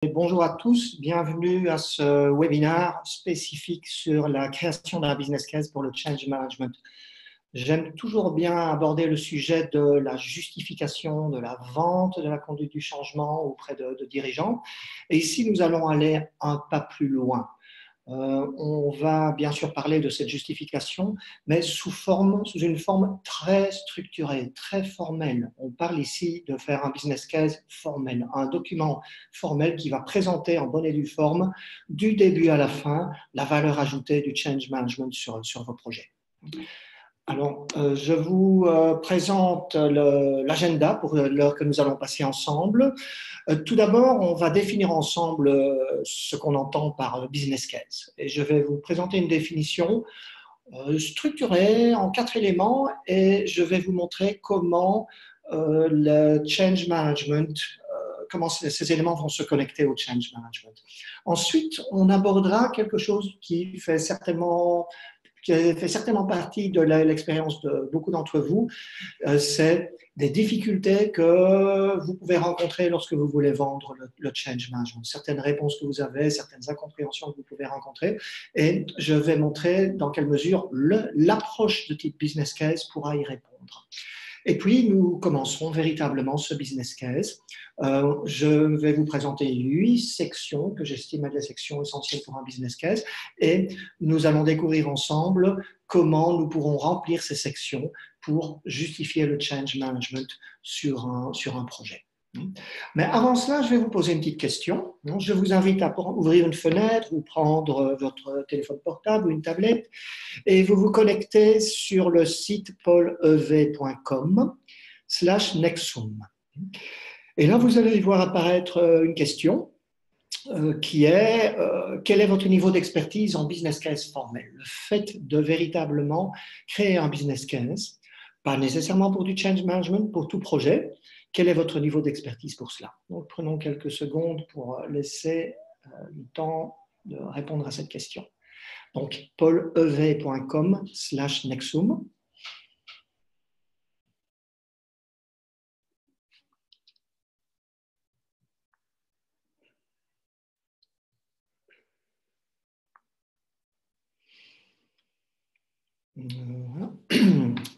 Bonjour à tous, bienvenue à ce webinaire spécifique sur la création d'un business case pour le change management. J'aime toujours bien aborder le sujet de la justification, de la vente, de la conduite du changement auprès de dirigeants. Et ici, nous allons aller un pas plus loin. On va bien sûr parler de cette justification, mais sous une forme très structurée, très formelle. On parle ici de faire un business case formel, un document formel qui va présenter en bonne et due forme, du début à la fin, la valeur ajoutée du change management sur vos projets. Alors, je vous présente l'agenda pour l'heure que nous allons passer ensemble. Tout d'abord, on va définir ensemble ce qu'on entend par business case. Et je vais vous présenter une définition structurée en 4 éléments et je vais vous montrer comment le change management, comment ces éléments vont se connecter au change management. Ensuite, on abordera quelque chose qui fait certainement partie de l'expérience de beaucoup d'entre vous, c'est des difficultés que vous pouvez rencontrer lorsque vous voulez vendre le change management, certaines réponses que vous avez, certaines incompréhensions que vous pouvez rencontrer, et je vais montrer dans quelle mesure l'approche de type business case pourra y répondre. Et puis, nous commencerons véritablement ce business case. Je vais vous présenter 8 sections que j'estime être les sections essentielles pour un business case et nous allons découvrir ensemble comment nous pourrons remplir ces sections pour justifier le change management sur un projet. Mais avant cela, je vais vous poser une petite question. Je vous invite à ouvrir une fenêtre ou prendre votre téléphone portable ou une tablette et vous vous connectez sur le site paulev.com/nexum. Et là, vous allez voir apparaître une question qui est quel est votre niveau d'expertise en business case formel? Le fait de véritablement créer un business case, pas nécessairement pour du change management, pour tout projet. Quel est votre niveau d'expertise pour cela? Donc, prenons quelques secondes pour laisser le temps de répondre à cette question. Donc, paulev.com/nexum. Voilà.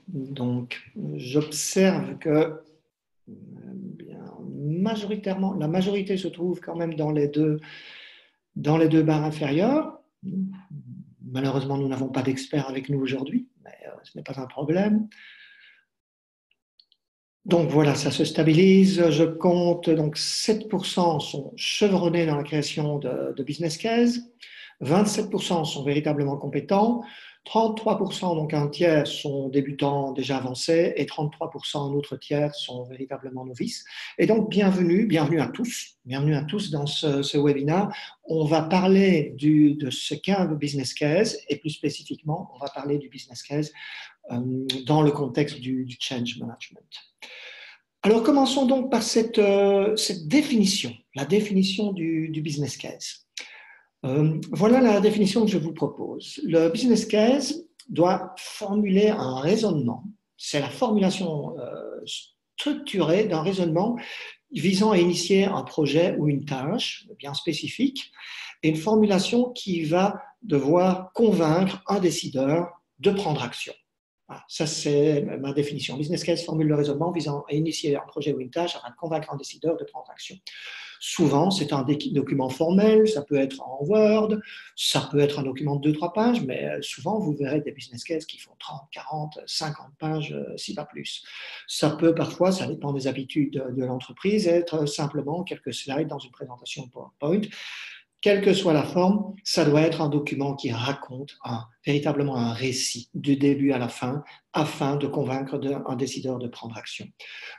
Donc, j'observe que majoritairement, la majorité se trouve quand même dans les deux barres inférieures. Malheureusement, nous n'avons pas d'experts avec nous aujourd'hui, mais ce n'est pas un problème. Donc voilà, ça se stabilise. Je compte donc 7% sont chevronnés dans la création de business case, 27% sont véritablement compétents, 33%, donc un tiers, sont débutants déjà avancés et 33%, un autre tiers, sont véritablement novices. Et donc, bienvenue à tous dans ce webinaire. On va parler de ce qu'est un business case et plus spécifiquement, on va parler du business case dans le contexte du change management. Alors, commençons donc par cette définition, la définition du business case. Voilà la définition que je vous propose. Le business case doit formuler un raisonnement. C'est la formulation structurée d'un raisonnement visant à initier un projet ou une tâche bien spécifique et une formulation qui va devoir convaincre un décideur de prendre action. Voilà, ça, c'est ma définition. Business case formule le raisonnement visant à initier un projet ou une tâche afin de convaincre un décideur de prendre action. Souvent, c'est un document formel, ça peut être en Word, ça peut être un document de 2-3 pages, mais souvent, vous verrez des business cases qui font 30, 40, 50 pages, si pas plus. Ça peut parfois, ça dépend des habitudes de l'entreprise, être simplement quelques slides dans une présentation PowerPoint. Quelle que soit la forme, ça doit être un document qui raconte véritablement un récit du début à la fin afin de convaincre un décideur de prendre action.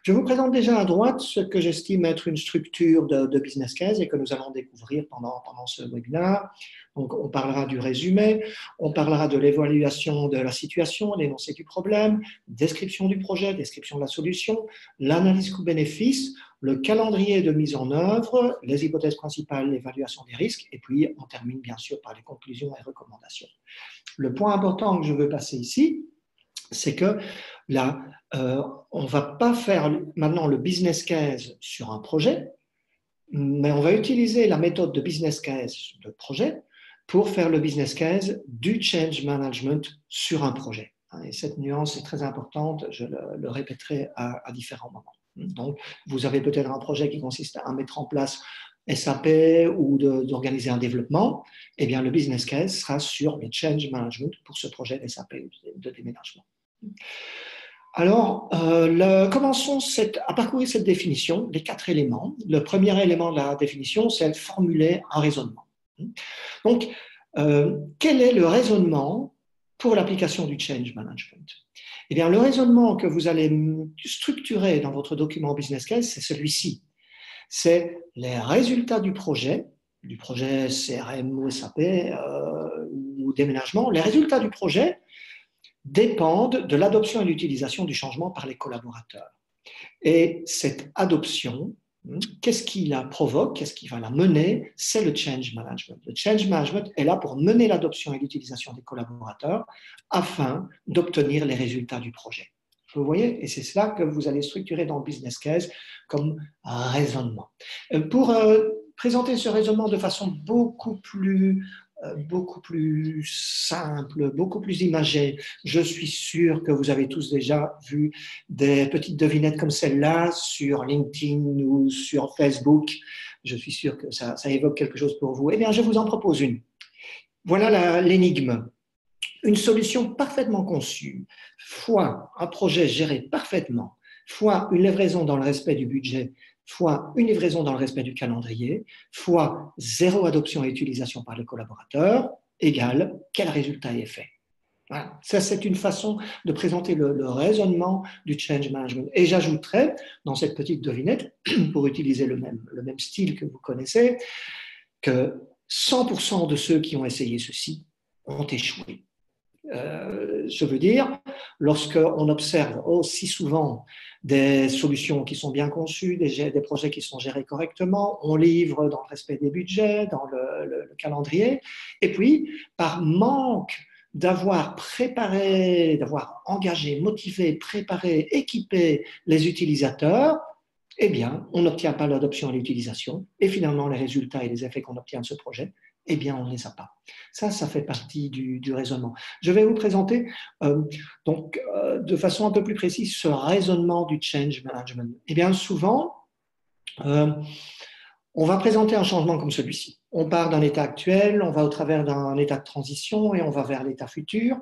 Je vous présente déjà à droite ce que j'estime être une structure de business case et que nous allons découvrir pendant ce webinaire. Donc, on parlera du résumé, on parlera de l'évaluation de la situation, l'énoncé du problème, description du projet, description de la solution, l'analyse coût-bénéfice, le calendrier de mise en œuvre, les hypothèses principales, l'évaluation des risques, et puis on termine bien sûr par les conclusions et recommandations. Le point important que je veux passer ici, c'est que là, on ne va pas faire maintenant le business case sur un projet, mais on va utiliser la méthode de business case de projet pour faire le business case du change management sur un projet. Et cette nuance est très importante, je le répéterai à différents moments. Donc, vous avez peut-être un projet qui consiste à mettre en place SAP ou d'organiser un développement. Eh bien, le business case sera sur le change management pour ce projet d'SAP ou de déménagement. Alors, commençons à parcourir cette définition, les 4 éléments. Le premier élément de la définition, c'est de formuler un raisonnement. Donc, quel est le raisonnement pour l'application du change management? Eh bien, le raisonnement que vous allez structurer dans votre document business case, c'est celui-ci. C'est les résultats du projet CRM ou SAP ou déménagement. Les résultats du projet dépendent de l'adoption et l'utilisation du changement par les collaborateurs. Et cette adoption, qu'est-ce qui la provoque, qu'est-ce qui va la mener? C'est le change management. Le change management est là pour mener l'adoption et l'utilisation des collaborateurs afin d'obtenir les résultats du projet. Vous voyez? Et c'est cela que vous allez structurer dans le business case comme un raisonnement. Pour présenter ce raisonnement de façon beaucoup plus simple, beaucoup plus imagée. Je suis sûr que vous avez tous déjà vu des petites devinettes comme celle-là sur LinkedIn ou sur Facebook. Je suis sûr que ça évoque quelque chose pour vous. Eh bien, je vous en propose une. Voilà l'énigme. Une solution parfaitement conçue, fois un projet géré parfaitement, fois une livraison dans le respect du budget, fois une livraison dans le respect du calendrier, fois zéro adoption et utilisation par les collaborateurs, égale quel résultat est fait. Voilà. Ça, c'est une façon de présenter le raisonnement du change management. Et j'ajouterais, dans cette petite devinette, pour utiliser le même style que vous connaissez, que 100% de ceux qui ont essayé ceci ont échoué. Je veux dire, lorsqu'on observe aussi souvent des solutions qui sont bien conçues, des projets qui sont gérés correctement, on livre dans le respect des budgets, dans le calendrier, et puis par manque d'avoir préparé, d'avoir engagé, motivé, préparé, équipé les utilisateurs, eh bien, on n'obtient pas l'adoption et l'utilisation, et finalement les résultats et les effets qu'on obtient de ce projet, eh bien, on ne les a pas. Ça fait partie du raisonnement. Je vais vous présenter de façon un peu plus précise ce raisonnement du change management. Eh bien, souvent, on va présenter un changement comme celui-ci. On part d'un état actuel, on va au travers d'un état de transition et on va vers l'état futur.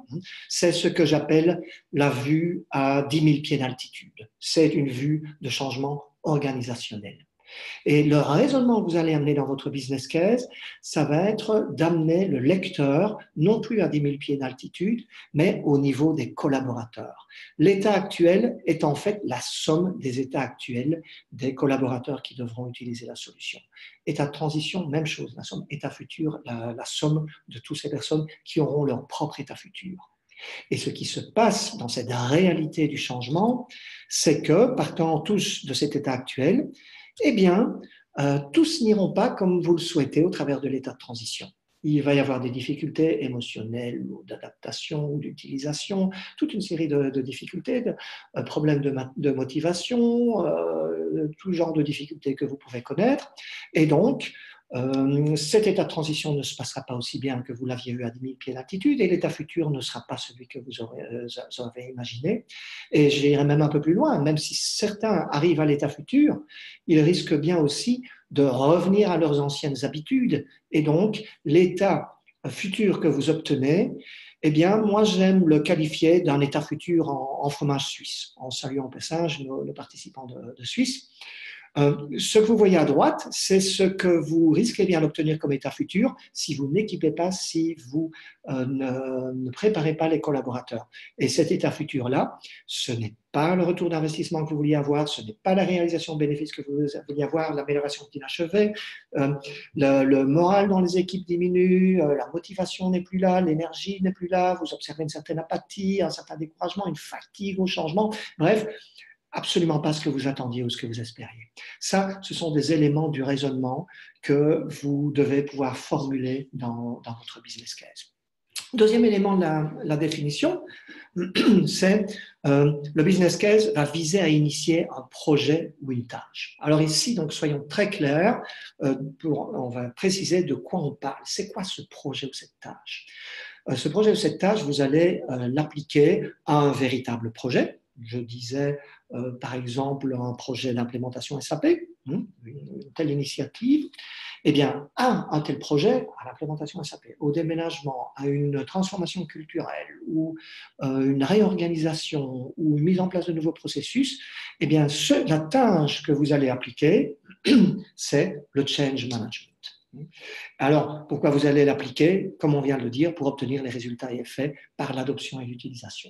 C'est ce que j'appelle la vue à 10 000 pieds d'altitude. C'est une vue de changement organisationnel. Et le raisonnement que vous allez amener dans votre business case, ça va être d'amener le lecteur non plus à 10 000 pieds d'altitude, mais au niveau des collaborateurs. L'état actuel est en fait la somme des états actuels des collaborateurs qui devront utiliser la solution. État de transition, même chose, la somme. État futur, la somme de toutes ces personnes qui auront leur propre état futur. Et ce qui se passe dans cette réalité du changement, c'est que, partant tous de cet état actuel, eh bien, tous n'iront pas comme vous le souhaitez au travers de l'état de transition. Il va y avoir des difficultés émotionnelles ou d'adaptation ou d'utilisation, toute une série de difficultés, de problèmes de motivation, tout genre de difficultés que vous pouvez connaître. Et donc, cet état de transition ne se passera pas aussi bien que vous l'aviez vu à 10 000 pieds d'altitude et l'état futur ne sera pas celui que vous avez imaginé. Et j'irai même un peu plus loin, même si certains arrivent à l'état futur, ils risquent bien aussi de revenir à leurs anciennes habitudes. Et donc, l'état futur que vous obtenez, eh bien, moi, j'aime le qualifier d'un état futur en fromage suisse, en saluant au passage nos participants de Suisse. Ce que vous voyez à droite, c'est ce que vous risquez bien d'obtenir comme état futur si vous n'équipez pas, si vous ne préparez pas les collaborateurs. Et cet état futur-là, ce n'est pas le retour d'investissement que vous vouliez avoir, ce n'est pas la réalisation de bénéfices que vous vouliez avoir, l'amélioration inachevée, le moral dans les équipes diminue, la motivation n'est plus là, l'énergie n'est plus là, vous observez une certaine apathie, un certain découragement, une fatigue au changement, bref, absolument pas ce que vous attendiez ou ce que vous espériez. Ça, ce sont des éléments du raisonnement que vous devez pouvoir formuler dans votre business case. Deuxième élément de la définition, c'est le business case va viser à initier un projet ou une tâche. Alors ici, donc, soyons très clairs, on va préciser de quoi on parle. C'est quoi ce projet ou cette tâche? Ce projet ou cette tâche, vous allez l'appliquer à un véritable projet. Je disais, par exemple, un projet d'implémentation SAP, une telle initiative. Eh bien, à un tel projet, à l'implémentation SAP, au déménagement, à une transformation culturelle ou une réorganisation ou une mise en place de nouveaux processus, eh bien, la tâche que vous allez appliquer, c'est le change management. Alors, pourquoi vous allez l'appliquer? Comme on vient de le dire, pour obtenir les résultats et effets par l'adoption et l'utilisation.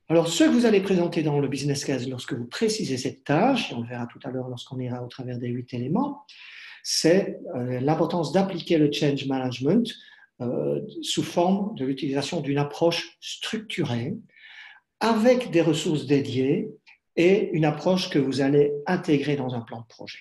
Alors, ce que vous allez présenter dans le business case lorsque vous précisez cette tâche, et on le verra tout à l'heure lorsqu'on ira au travers des 8 éléments, c'est l'importance d'appliquer le change management sous forme de l'utilisation d'une approche structurée avec des ressources dédiées et une approche que vous allez intégrer dans un plan de projet.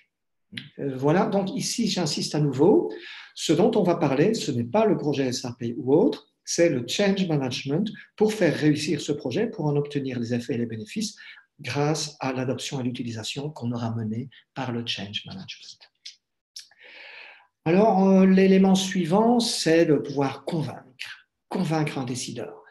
Voilà, donc ici j'insiste à nouveau, ce dont on va parler, ce n'est pas le projet SAP ou autre, c'est le change management pour faire réussir ce projet, pour en obtenir les effets et les bénéfices grâce à l'adoption et l'utilisation qu'on aura menée par le change management. Alors, l'élément suivant, c'est de pouvoir convaincre un décideur.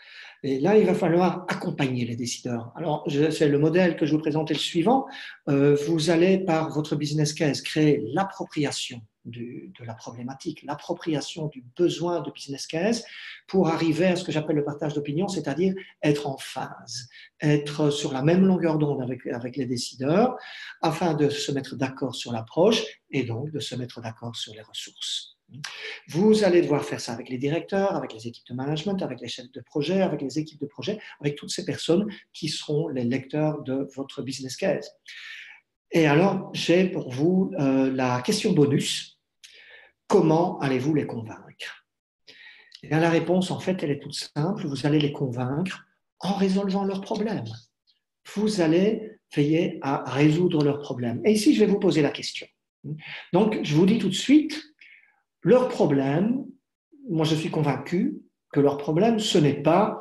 Et là, il va falloir accompagner les décideurs. Alors, c'est le modèle que je vous présente est le suivant. Vous allez, par votre business case, créer l'appropriation de la problématique, l'appropriation du besoin de business case pour arriver à ce que j'appelle le partage d'opinion, c'est-à-dire être en phase, être sur la même longueur d'onde avec les décideurs afin de se mettre d'accord sur l'approche et donc de se mettre d'accord sur les ressources. Vous allez devoir faire ça avec les directeurs, avec les équipes de management, avec les chefs de projet, avec les équipes de projet, avec toutes ces personnes qui seront les lecteurs de votre business case. Et alors, j'ai pour vous la question bonus. Comment allez-vous les convaincre? Et bien, la réponse, en fait, elle est toute simple. Vous allez les convaincre en résolvant leurs problèmes. Vous allez veiller à résoudre leurs problèmes. Et ici, je vais vous poser la question. Donc, je vous dis tout de suite, leur problème, moi je suis convaincu que leur problème, ce n'est pas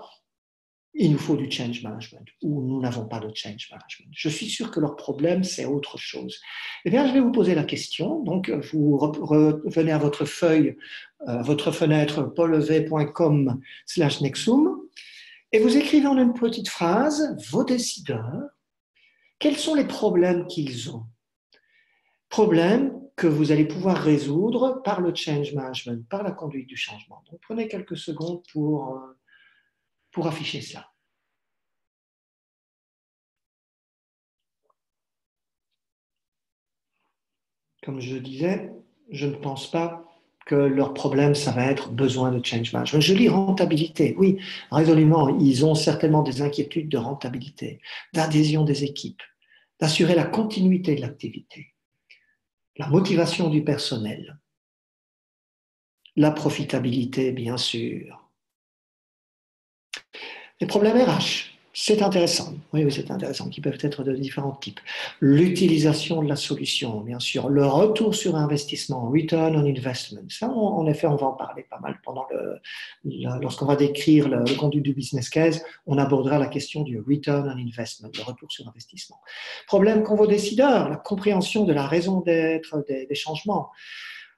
il nous faut du change management ou nous n'avons pas de change management. Je suis sûr que leur problème, c'est autre chose. Eh bien, je vais vous poser la question. Donc, vous revenez à votre feuille, votre fenêtre paullevé.com/Nexum et vous écrivez en une petite phrase, vos décideurs, quels sont les problèmes qu'ils ont? Problèmes que vous allez pouvoir résoudre par le change management, par la conduite du changement. Donc, prenez quelques secondes pour afficher ça. Comme je disais, je ne pense pas que leur problème, ça va être besoin de change management. Je lis rentabilité. Oui, résolument, ils ont certainement des inquiétudes de rentabilité, d'adhésion des équipes, d'assurer la continuité de l'activité, la motivation du personnel, la profitabilité, bien sûr. Les problèmes RH, c'est intéressant. Oui, c'est intéressant, qui peuvent être de différents types. L'utilisation de la solution, bien sûr. Le retour sur investissement, return on investment. Ça, en effet, on va en parler pas mal lorsqu'on va décrire le conduit du business case. On abordera la question du return on investment, le retour sur investissement. Problème qu'ont vos décideurs, la compréhension de la raison d'être des changements.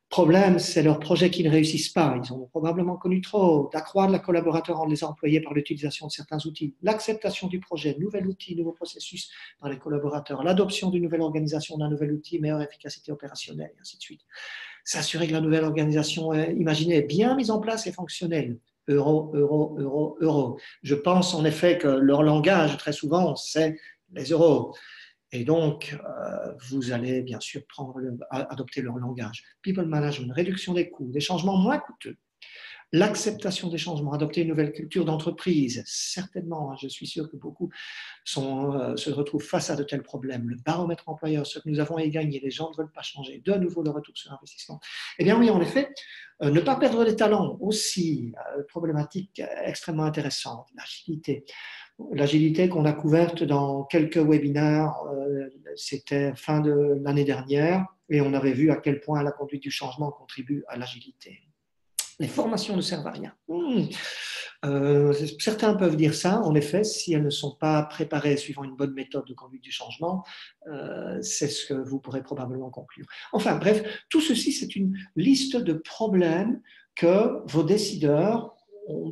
Problème, c'est leur projet qui ne réussissent pas. Ils ont probablement connu trop. D'accroître la collaborateur en les employés par l'utilisation de certains outils. L'acceptation du projet, nouvel outil, nouveau processus par les collaborateurs. L'adoption d'une nouvelle organisation, d'un nouvel outil, meilleure efficacité opérationnelle, et ainsi de suite. S'assurer que la nouvelle organisation imaginée est bien mise en place et fonctionnelle. Euro, euro, euro, euro. Je pense en effet que leur langage, très souvent, c'est les euros. Et donc, vous allez bien sûr adopter leur langage. People management, réduction des coûts, des changements moins coûteux. L'acceptation des changements, adopter une nouvelle culture d'entreprise. Certainement, je suis sûr que beaucoup se retrouvent face à de tels problèmes. Le baromètre employeur, ce que nous avons gagné, les gens ne veulent pas changer. De nouveau, le retour sur investissement. Eh bien oui, en effet, ne pas perdre les talents, aussi, problématique extrêmement intéressante. L'agilité. L'agilité qu'on a couverte dans quelques webinaires, c'était fin de l'année dernière, et on avait vu à quel point la conduite du changement contribue à l'agilité. Les formations ne servent à rien. Certains peuvent dire ça, en effet, si elles ne sont pas préparées suivant une bonne méthode de conduite du changement, c'est ce que vous pourrez probablement conclure. Enfin, bref, tout ceci, c'est une liste de problèmes que vos décideurs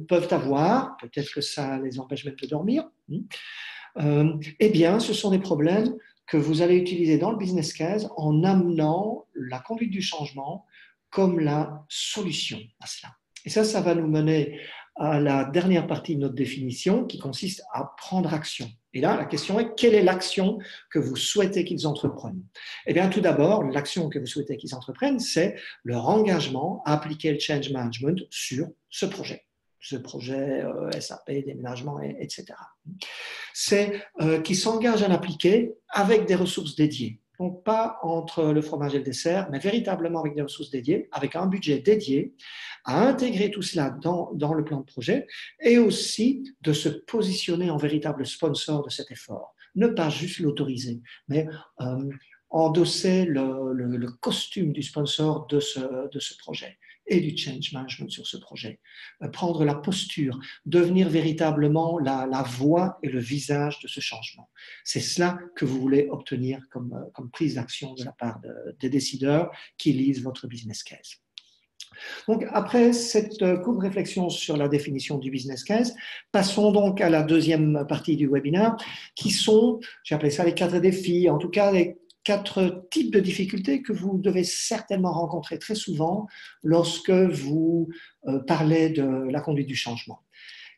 peuvent avoir, peut-être que ça les empêche même de dormir. Eh bien, ce sont des problèmes que vous allez utiliser dans le business case en amenant la conduite du changement comme la solution à cela. Et ça va nous mener à la dernière partie de notre définition qui consiste à prendre action. Et là, la question est, quelle est l'action que vous souhaitez qu'ils entreprennent? Eh bien, tout d'abord, l'action que vous souhaitez qu'ils entreprennent, c'est leur engagement à appliquer le change management sur ce projet SAP, déménagement, etc. C'est qu'ils s'engagent à l'appliquer avec des ressources dédiées. Donc, pas entre le fromage et le dessert, mais véritablement avec des ressources dédiées, avec un budget dédié, à intégrer tout cela dans le plan de projet et aussi de se positionner en véritable sponsor de cet effort. Ne pas juste l'autoriser, mais endosser le costume du sponsor de ce projet et du change management sur ce projet. Prendre la posture, devenir véritablement la voix et le visage de ce changement. C'est cela que vous voulez obtenir comme prise d'action de la part des décideurs qui lisent votre business case. Donc, après cette courte réflexion sur la définition du business case, passons donc à la deuxième partie du webinaire, qui sont, j'ai appelé ça les 4 défis, en tout cas les 4 types de difficultés que vous devez certainement rencontrer très souvent lorsque vous parlez de la conduite du changement.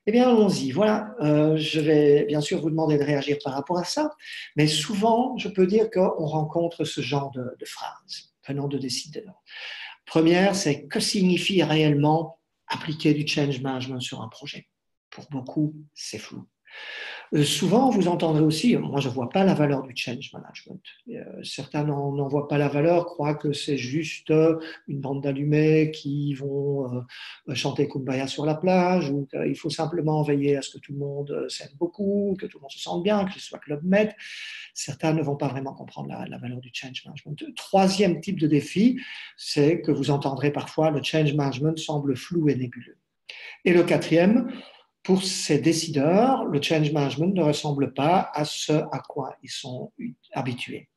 Eh bien, allons-y. Voilà, je vais bien sûr vous demander de réagir par rapport à ça, mais souvent, je peux dire qu'on rencontre ce genre de phrases venant de décideurs. Première, c'est que signifie réellement appliquer du change management sur un projet? Pour beaucoup, c'est flou. Souvent, vous entendrez aussi, moi je ne vois pas la valeur du change management. Certains n'en voient pas la valeur, croient que c'est juste une bande d'allumés qui vont chanter Kumbaya sur la plage, ou qu'il faut simplement veiller à ce que tout le monde s'aime beaucoup, que tout le monde se sente bien, que ce soit Club Med. Certains ne vont pas vraiment comprendre la valeur du change management. Troisième type de défi, c'est que vous entendrez parfois le change management semble flou et nébuleux. Et le quatrième, pour ces décideurs, le change management ne ressemble pas à ce à quoi ils sont habitués.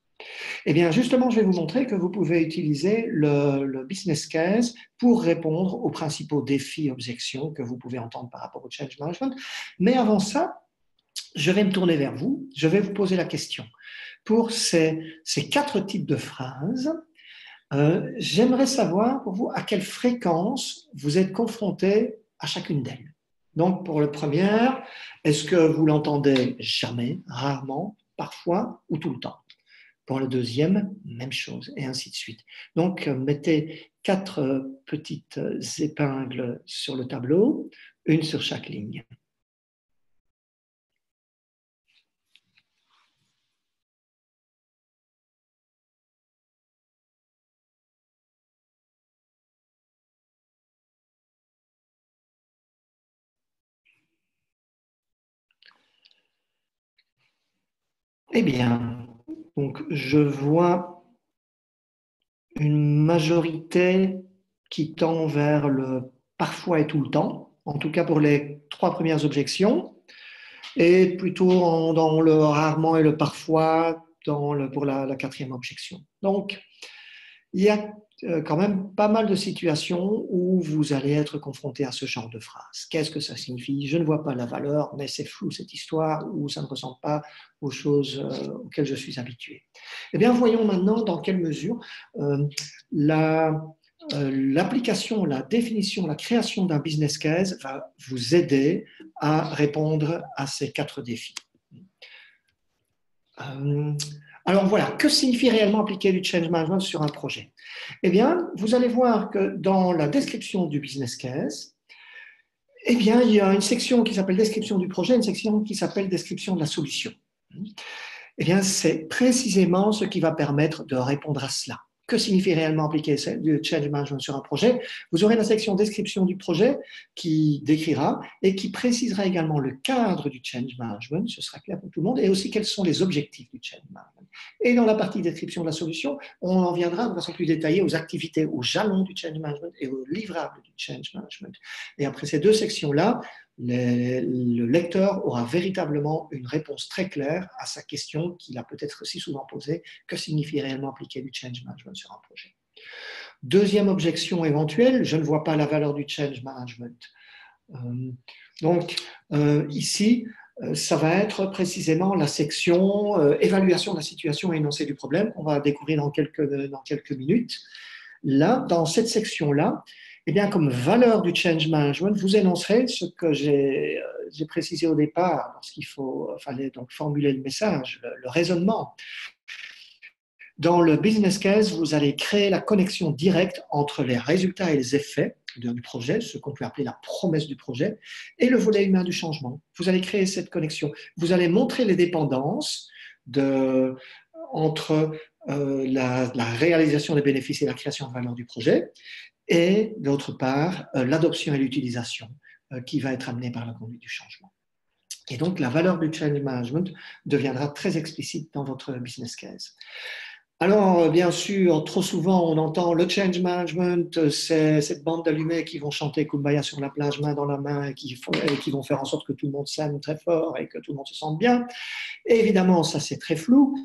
Eh bien, justement, je vais vous montrer que vous pouvez utiliser le business case pour répondre aux principaux défis et objections que vous pouvez entendre par rapport au change management. Mais avant ça, je vais me tourner vers vous, je vais vous poser la question. Pour ces 4 types de phrases, j'aimerais savoir pour vous à quelle fréquence vous êtes confronté à chacune d'elles. Donc, pour le premier, est-ce que vous l'entendez jamais, rarement, parfois ou tout le temps? Pour le deuxième, même chose, et ainsi de suite. Donc, mettez 4 petites épingles sur le tableau, une sur chaque ligne. Eh bien, donc je vois une majorité qui tend vers le parfois et tout le temps, en tout cas pour les 3 premières objections, et plutôt dans le rarement et le parfois pour la 4e objection. Donc, il y a quand même pas mal de situations où vous allez être confronté à ce genre de phrase. Qu'est-ce que ça signifie? Je ne vois pas la valeur, mais c'est flou cette histoire, ou ça ne ressemble pas aux choses auxquelles je suis habitué. Eh bien, voyons maintenant dans quelle mesure l'application, la définition, la création d'un business case va vous aider à répondre à ces 4 défis. Alors voilà, que signifie réellement appliquer du change management sur un projet? Eh bien, vous allez voir que dans la description du business case, eh bien, il y a une section qui s'appelle description du projet, une section qui s'appelle description de la solution. Eh bien, c'est précisément ce qui va permettre de répondre à cela. que signifie réellement appliquer du change management sur un projet. Vous aurez la section description du projet qui décrira et qui précisera également le cadre du change management, ce sera clair pour tout le monde, et aussi quels sont les objectifs du change management. Et dans la partie description de la solution, on en viendra de façon plus détaillée aux activités, aux jalons du change management et aux livrables du change management. Et après ces deux sections-là, le lecteur aura véritablement une réponse très claire à sa question qu'il a peut-être si souvent posée, que signifie réellement appliquer du change management sur un projet. Deuxième objection éventuelle, je ne vois pas la valeur du change management. Ici, ça va être précisément la section évaluation de la situation et énoncé du problème qu'on va découvrir dans quelques minutes. Là, dans cette section-là, eh bien, comme valeur du change management, vous énoncerez ce que j'ai précisé au départ lorsqu'il fallait donc formuler le message, le raisonnement. Dans le business case, vous allez créer la connexion directe entre les résultats et les effets du projet, ce qu'on peut appeler la promesse du projet, et le volet humain du changement. Vous allez créer cette connexion. Vous allez montrer les dépendances entre la réalisation des bénéfices et la création de valeur du projet, et d'autre part, l'adoption et l'utilisation qui va être amenée par la conduite du changement. Et donc, la valeur du change management deviendra très explicite dans votre business case. Alors, bien sûr, trop souvent, on entend le change management, c'est cette bande d'allumés qui vont chanter Kumbaya sur la plage, main dans la main, et qui vont faire en sorte que tout le monde s'aime très fort et que tout le monde se sente bien. Et évidemment, ça, c'est très flou.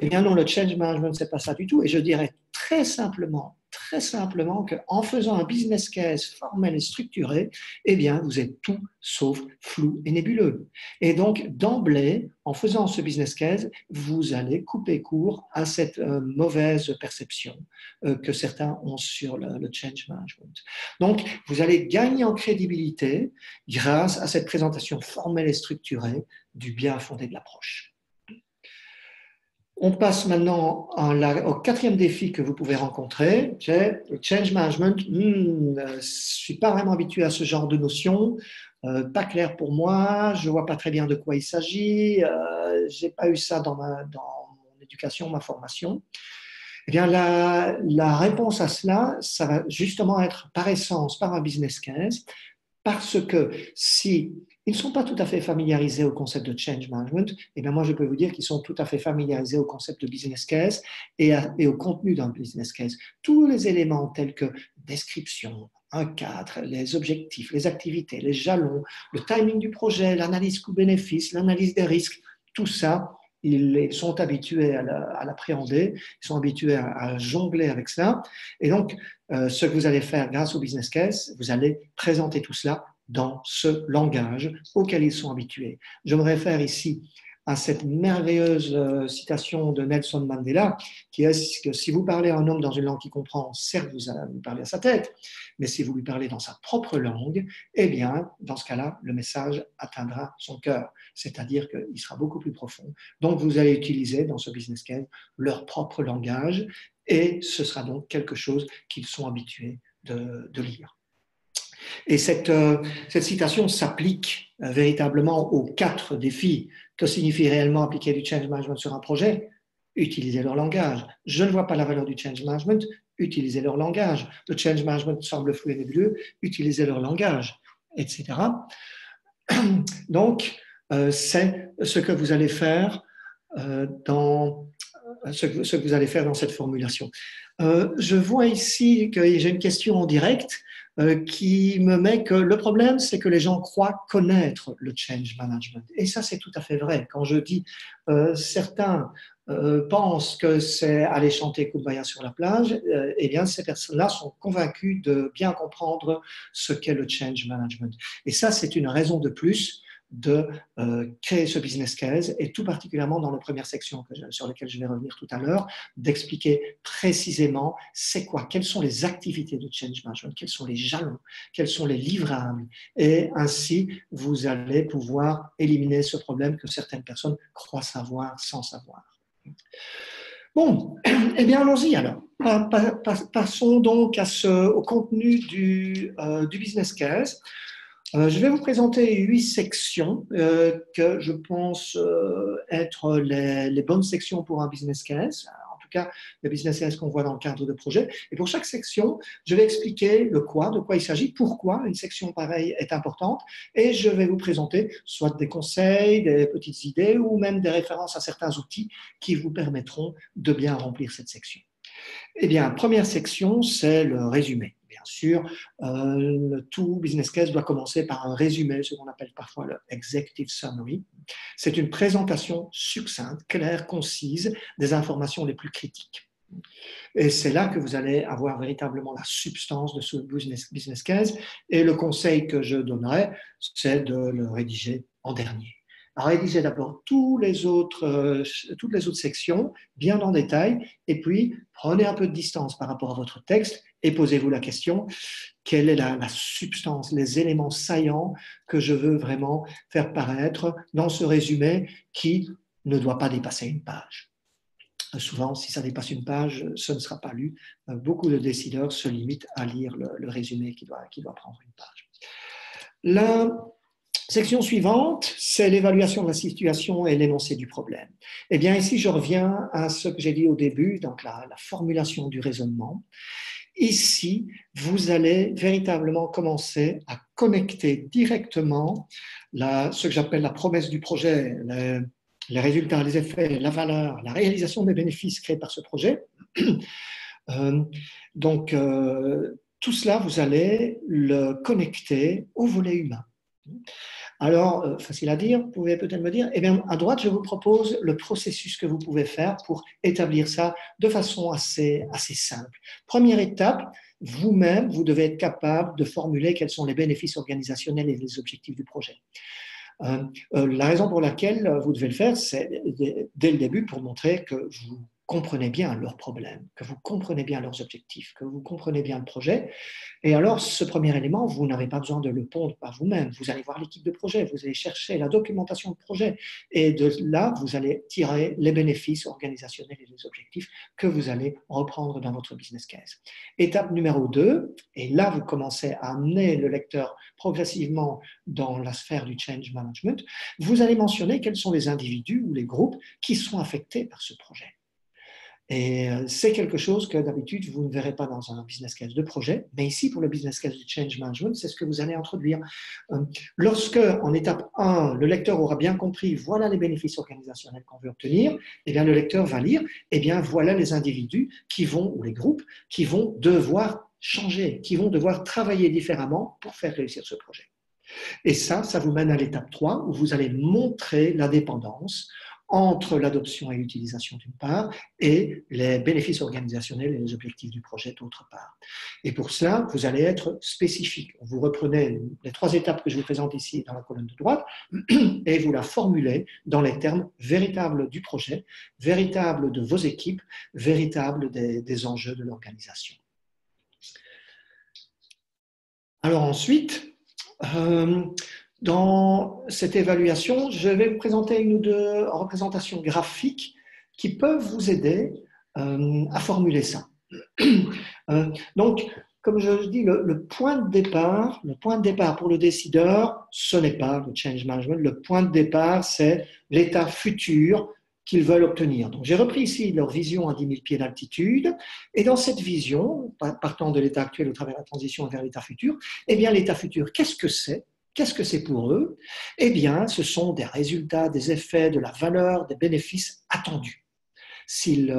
Eh bien non, le change management, ce n'est pas ça du tout. Et je dirais très simplement qu'en faisant un business case formel et structuré, eh bien, vous êtes tout sauf flou et nébuleux. Et donc, d'emblée, en faisant ce business case, vous allez couper court à cette mauvaise perception que certains ont sur le change management. Donc, vous allez gagner en crédibilité grâce à cette présentation formelle et structurée du bien fondé de l'approche. On passe maintenant au quatrième défi que vous pouvez rencontrer, c'est le change management. Je ne suis pas vraiment habitué à ce genre de notion, pas clair pour moi, je ne vois pas très bien de quoi il s'agit, je n'ai pas eu ça dans mon éducation, ma formation. Eh bien, la réponse à cela, ça va justement être par essence, par un business case, parce que si ils ne sont pas tout à fait familiarisés au concept de change management, eh bien moi je peux vous dire qu'ils sont tout à fait familiarisés au concept de business case et au contenu d'un business case. Tous les éléments tels que description, un cadre, les objectifs, les activités, les jalons, le timing du projet, l'analyse coût-bénéfice, l'analyse des risques, tout ça, ils sont habitués à l'appréhender, ils sont habitués à jongler avec ça. Et donc, ce que vous allez faire grâce au business case, vous allez présenter tout cela dans ce langage auquel ils sont habitués. Je me réfère ici à cette merveilleuse citation de Nelson Mandela, qui est que si vous parlez à un homme dans une langue qu'il comprend, certes, vous allez lui parler à sa tête, mais si vous lui parlez dans sa propre langue, eh bien, dans ce cas-là, le message atteindra son cœur, c'est-à-dire qu'il sera beaucoup plus profond. Donc, vous allez utiliser dans ce business case leur propre langage, et ce sera donc quelque chose qu'ils sont habitués de lire. Et cette citation s'applique véritablement aux 4 défis. Que signifie réellement appliquer du change management sur un projet? Utiliser leur langage. Je ne vois pas la valeur du change management, utilisez leur langage. Le change management semble flou et nébuleux, utilisez leur langage, etc. Donc, c'est ce que vous allez faire dans cette formulation. Je vois ici que j'ai une question en direct qui me met que le problème, c'est que les gens croient connaître le change management. Et ça, c'est tout à fait vrai. Quand je dis certains pensent que c'est aller chanter Kumbaya sur la plage, eh bien, ces personnes-là sont convaincues de bien comprendre ce qu'est le change management. Et ça, c'est une raison de plus de créer ce business case et tout particulièrement dans la première section sur laquelle je vais revenir tout à l'heure, d'expliquer précisément c'est quoi, quelles sont les activités de change management, quels sont les jalons, quels sont les livrables et ainsi vous allez pouvoir éliminer ce problème que certaines personnes croient savoir sans savoir. Bon, eh bien allons-y alors. Passons donc au contenu du business case. Je vais vous présenter 8 sections que je pense être les bonnes sections pour un business case. En tout cas le business case qu'on voit dans le cadre de projet. Et pour chaque section, je vais expliquer le quoi, de quoi il s'agit, pourquoi une section pareille est importante, et je vais vous présenter soit des conseils, des petites idées, ou même des références à certains outils qui vous permettront de bien remplir cette section. Eh bien, première section, c'est le résumé. Bien sûr, tout business case doit commencer par un résumé, ce qu'on appelle parfois le executive summary. C'est une présentation succincte, claire, concise des informations les plus critiques. Et c'est là que vous allez avoir véritablement la substance de ce business case. Et le conseil que je donnerais, c'est de le rédiger en dernier. Rédigez d'abord toutes les autres sections, bien en détail, et puis prenez un peu de distance par rapport à votre texte et posez-vous la question, quelle est la substance, les éléments saillants que je veux vraiment faire paraître dans ce résumé qui ne doit pas dépasser une page. Souvent, si ça dépasse une page, ce ne sera pas lu. Beaucoup de décideurs se limitent à lire le résumé qui doit prendre une page. La section suivante, c'est l'évaluation de la situation et l'énoncé du problème. Eh bien, ici, je reviens à ce que j'ai dit au début, donc la formulation du raisonnement. Ici, vous allez véritablement commencer à connecter directement ce que j'appelle la promesse du projet, les résultats, les effets, la valeur, la réalisation des bénéfices créés par ce projet. Tout cela, vous allez le connecter au volet humain. Alors, facile à dire, vous pouvez peut-être me dire, eh bien, à droite, je vous propose le processus que vous pouvez faire pour établir ça de façon assez simple. Première étape, vous-même, vous devez être capable de formuler quels sont les bénéfices organisationnels et les objectifs du projet. La raison pour laquelle vous devez le faire, c'est dès le début pour montrer que vous comprenez bien leurs problèmes, que vous comprenez bien leurs objectifs, que vous comprenez bien le projet. Et alors, ce premier élément, vous n'avez pas besoin de le pondre par vous-même. Vous allez voir l'équipe de projet, vous allez chercher la documentation de projet. Et de là, vous allez tirer les bénéfices organisationnels et les objectifs que vous allez reprendre dans votre business case. Étape numéro 2, et là, vous commencez à amener le lecteur progressivement dans la sphère du change management. Vous allez mentionner quels sont les individus ou les groupes qui sont affectés par ce projet. Et c'est quelque chose que d'habitude, vous ne verrez pas dans un business case de projet, mais ici, pour le business case de change management, c'est ce que vous allez introduire. Lorsque, en étape 1, le lecteur aura bien compris, voilà les bénéfices organisationnels qu'on veut obtenir, eh bien, le lecteur va lire, eh bien, voilà les individus ou les groupes qui vont devoir changer, qui vont devoir travailler différemment pour faire réussir ce projet. Et ça vous mène à l'étape 3, où vous allez montrer la dépendance entre l'adoption et l'utilisation d'une part et les bénéfices organisationnels et les objectifs du projet d'autre part. Et pour cela, vous allez être spécifique. Vous reprenez les 3 étapes que je vous présente ici dans la colonne de droite et vous la formulez dans les termes véritables du projet, véritables de vos équipes, véritables des enjeux de l'organisation. Alors ensuite, dans cette évaluation, je vais vous présenter 1 ou 2 représentations graphiques qui peuvent vous aider à formuler ça. Donc, comme je dis, le point de départ pour le décideur, ce n'est pas le change management. Le point de départ, c'est l'état futur qu'ils veulent obtenir. Donc, j'ai repris ici leur vision à 10 000 pieds d'altitude. Et dans cette vision, partant de l'état actuel au travers de la transition vers l'état futur, eh bien, l'état futur, qu'est-ce que c'est ? Qu'est-ce que c'est pour eux? Eh bien, ce sont des résultats, des effets, de la valeur, des bénéfices attendus. S'ils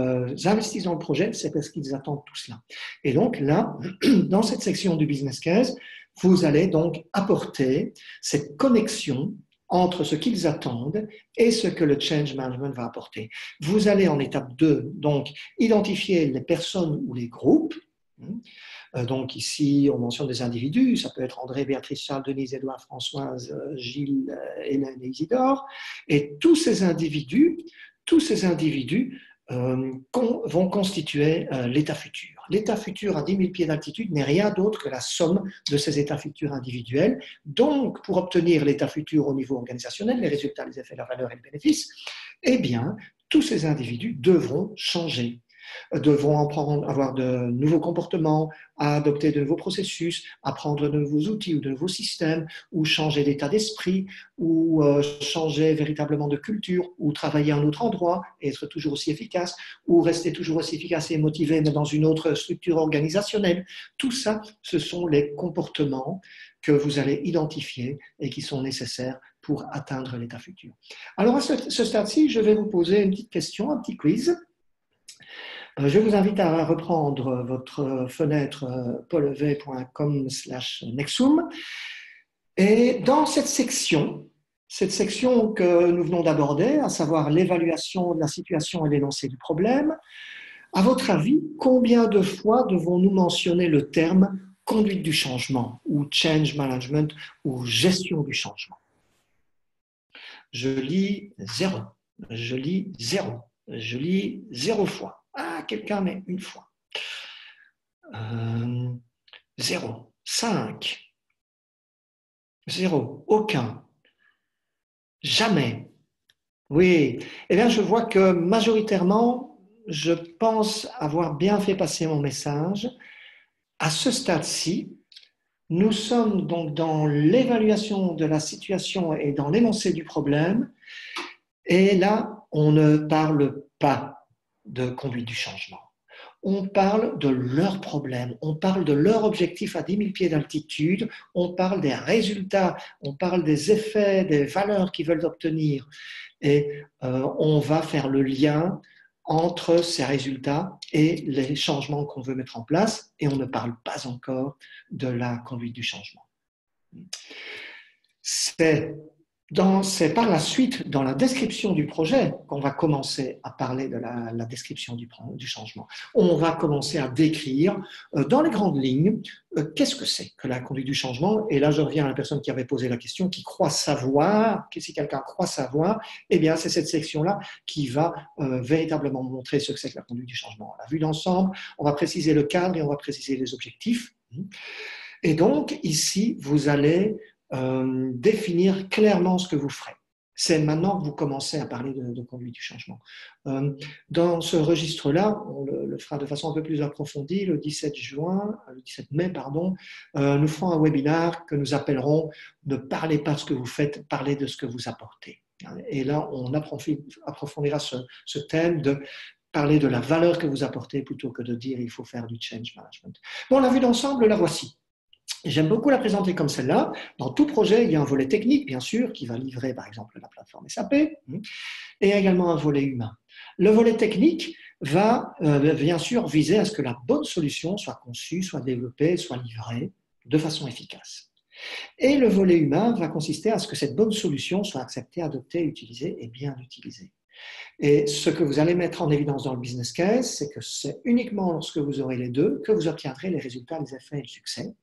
investissent dans le projet, c'est parce qu'ils attendent tout cela. Et donc là, dans cette section du business case, vous allez donc apporter cette connexion entre ce qu'ils attendent et ce que le change management va apporter. Vous allez en étape 2, donc, identifier les personnes ou les groupes. Donc ici, on mentionne des individus, ça peut être André, Béatrice, Charles, Denise, Édouard, Françoise, Gilles, Hélène et Isidore. Et tous ces individus vont constituer l'état futur. L'état futur à 10 000 pieds d'altitude n'est rien d'autre que la somme de ces états futurs individuels. Donc, pour obtenir l'état futur au niveau organisationnel, les résultats, les effets, la valeur et le bénéfice, eh bien, tous ces individus devront changer. devront avoir de nouveaux comportements, adopter de nouveaux processus, apprendre de nouveaux outils ou de nouveaux systèmes, ou changer d'état d'esprit, ou changer véritablement de culture, ou travailler à un autre endroit et être toujours aussi efficace, ou rester toujours aussi efficace et motivé, mais dans une autre structure organisationnelle. Tout ça, ce sont les comportements que vous allez identifier et qui sont nécessaires pour atteindre l'état futur. Alors à ce stade-ci, je vais vous poser une petite question, un petit quiz. Je vous invite à reprendre votre fenêtre paullevet.com/nexum. Et dans cette section que nous venons d'aborder, à savoir l'évaluation de la situation et l'énoncé du problème, à votre avis, combien de fois devons-nous mentionner le terme conduite du changement ou change management ou gestion du changement? Je lis 0, je lis 0, je lis 0 fois. Ah, quelqu'un met une fois. 0, 5, 0, aucun, jamais. Oui, eh bien je vois que majoritairement, je pense avoir bien fait passer mon message. À ce stade-ci, nous sommes donc dans l'évaluation de la situation et dans l'énoncé du problème. Et là, on ne parle pas de conduite du changement. On parle de leurs problèmes, on parle de leur objectif à 10 000 pieds d'altitude, on parle des résultats, on parle des effets, des valeurs qu'ils veulent obtenir. Et on va faire le lien entre ces résultats et les changements qu'on veut mettre en place, et on ne parle pas encore de la conduite du changement. C'est par la suite, dans la description du projet, qu'on va commencer à parler de la description du changement. On va commencer à décrire dans les grandes lignes qu'est-ce que c'est que la conduite du changement. Et là, je reviens à la personne qui avait posé la question, qui croit savoir, que si quelqu'un croit savoir, eh bien, c'est cette section-là qui va véritablement montrer ce que c'est que la conduite du changement. À la vue d'ensemble, on va préciser le cadre et on va préciser les objectifs. Et donc, ici, vous allez définir clairement ce que vous ferez. C'est maintenant que vous commencez à parler de conduite du changement. Dans ce registre-là, on le fera de façon un peu plus approfondie le 17 mai, nous ferons un webinaire que nous appellerons « Ne parlez pas de ce que vous faites, parlez de ce que vous apportez ». Et là, on approfondira ce thème de parler de la valeur que vous apportez plutôt que de dire « il faut faire du change management ». Bon, la vue d'ensemble, la voici. J'aime beaucoup la présenter comme celle-là. Dans tout projet, il y a un volet technique, bien sûr, qui va livrer, par exemple, la plateforme SAP, et également un volet humain. Le volet technique va, bien sûr, viser à ce que la bonne solution soit conçue, soit développée, soit livrée de façon efficace. Et le volet humain va consister à ce que cette bonne solution soit acceptée, adoptée, utilisée et bien utilisée. Et ce que vous allez mettre en évidence dans le business case, c'est que c'est uniquement lorsque vous aurez les deux que vous obtiendrez les résultats, les effets et le succès.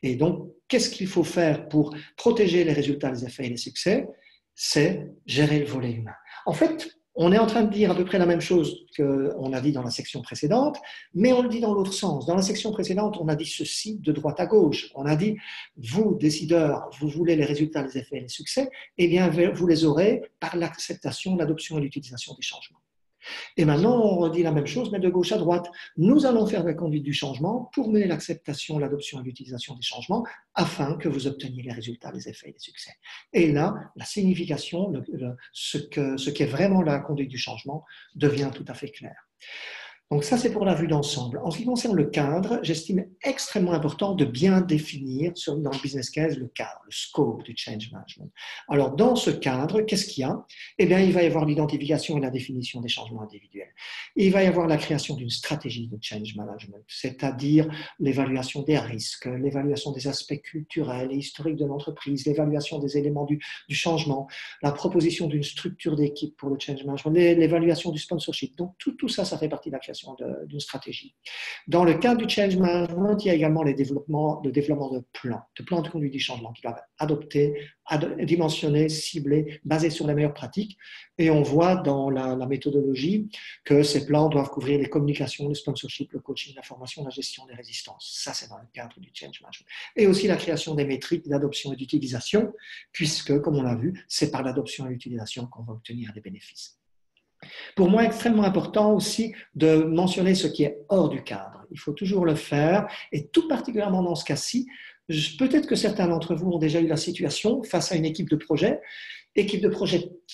Et donc, qu'est-ce qu'il faut faire pour protéger les résultats, les effets et les succès? C'est gérer le volet humain. En fait, on est en train de dire à peu près la même chose qu'on a dit dans la section précédente, mais on le dit dans l'autre sens. Dans la section précédente, on a dit ceci de droite à gauche. On a dit, vous, décideurs, vous voulez les résultats, les effets et les succès, eh bien, vous les aurez par l'acceptation, l'adoption et l'utilisation des changements. Et maintenant, on redit la même chose, mais de gauche à droite. Nous allons faire la conduite du changement pour mener l'acceptation, l'adoption et l'utilisation des changements afin que vous obteniez les résultats, les effets et les succès. Et là, la signification, ce qu'est vraiment la conduite du changement devient tout à fait clair. Donc ça, c'est pour la vue d'ensemble. En ce qui concerne le cadre, j'estime extrêmement important de bien définir dans le business case le cadre, le scope du change management. Alors, dans ce cadre, qu'est-ce qu'il y a? Eh bien, il va y avoir l'identification et la définition des changements individuels. Il va y avoir la création d'une stratégie de change management, c'est-à-dire l'évaluation des risques, l'évaluation des aspects culturels et historiques de l'entreprise, l'évaluation des éléments du changement, la proposition d'une structure d'équipe pour le change management, l'évaluation du sponsorship. Donc, tout ça, ça fait partie de la création d'une stratégie. Dans le cadre du change management, il y a également le développement de plans de conduite du changement qui doivent être adoptés, dimensionnés, ciblés, basés sur les meilleures pratiques. Et on voit dans la méthodologie que ces plans doivent couvrir les communications, le sponsorship, le coaching, la formation, la gestion des résistances. Ça, c'est dans le cadre du change management. Et aussi la création des métriques d'adoption et d'utilisation, puisque, comme on l'a vu, c'est par l'adoption et l'utilisation qu'on va obtenir des bénéfices. Pour moi, extrêmement important aussi de mentionner ce qui est hors du cadre. Il faut toujours le faire, et tout particulièrement dans ce cas-ci, peut-être que certains d'entre vous ont déjà eu la situation face à une équipe de projet qui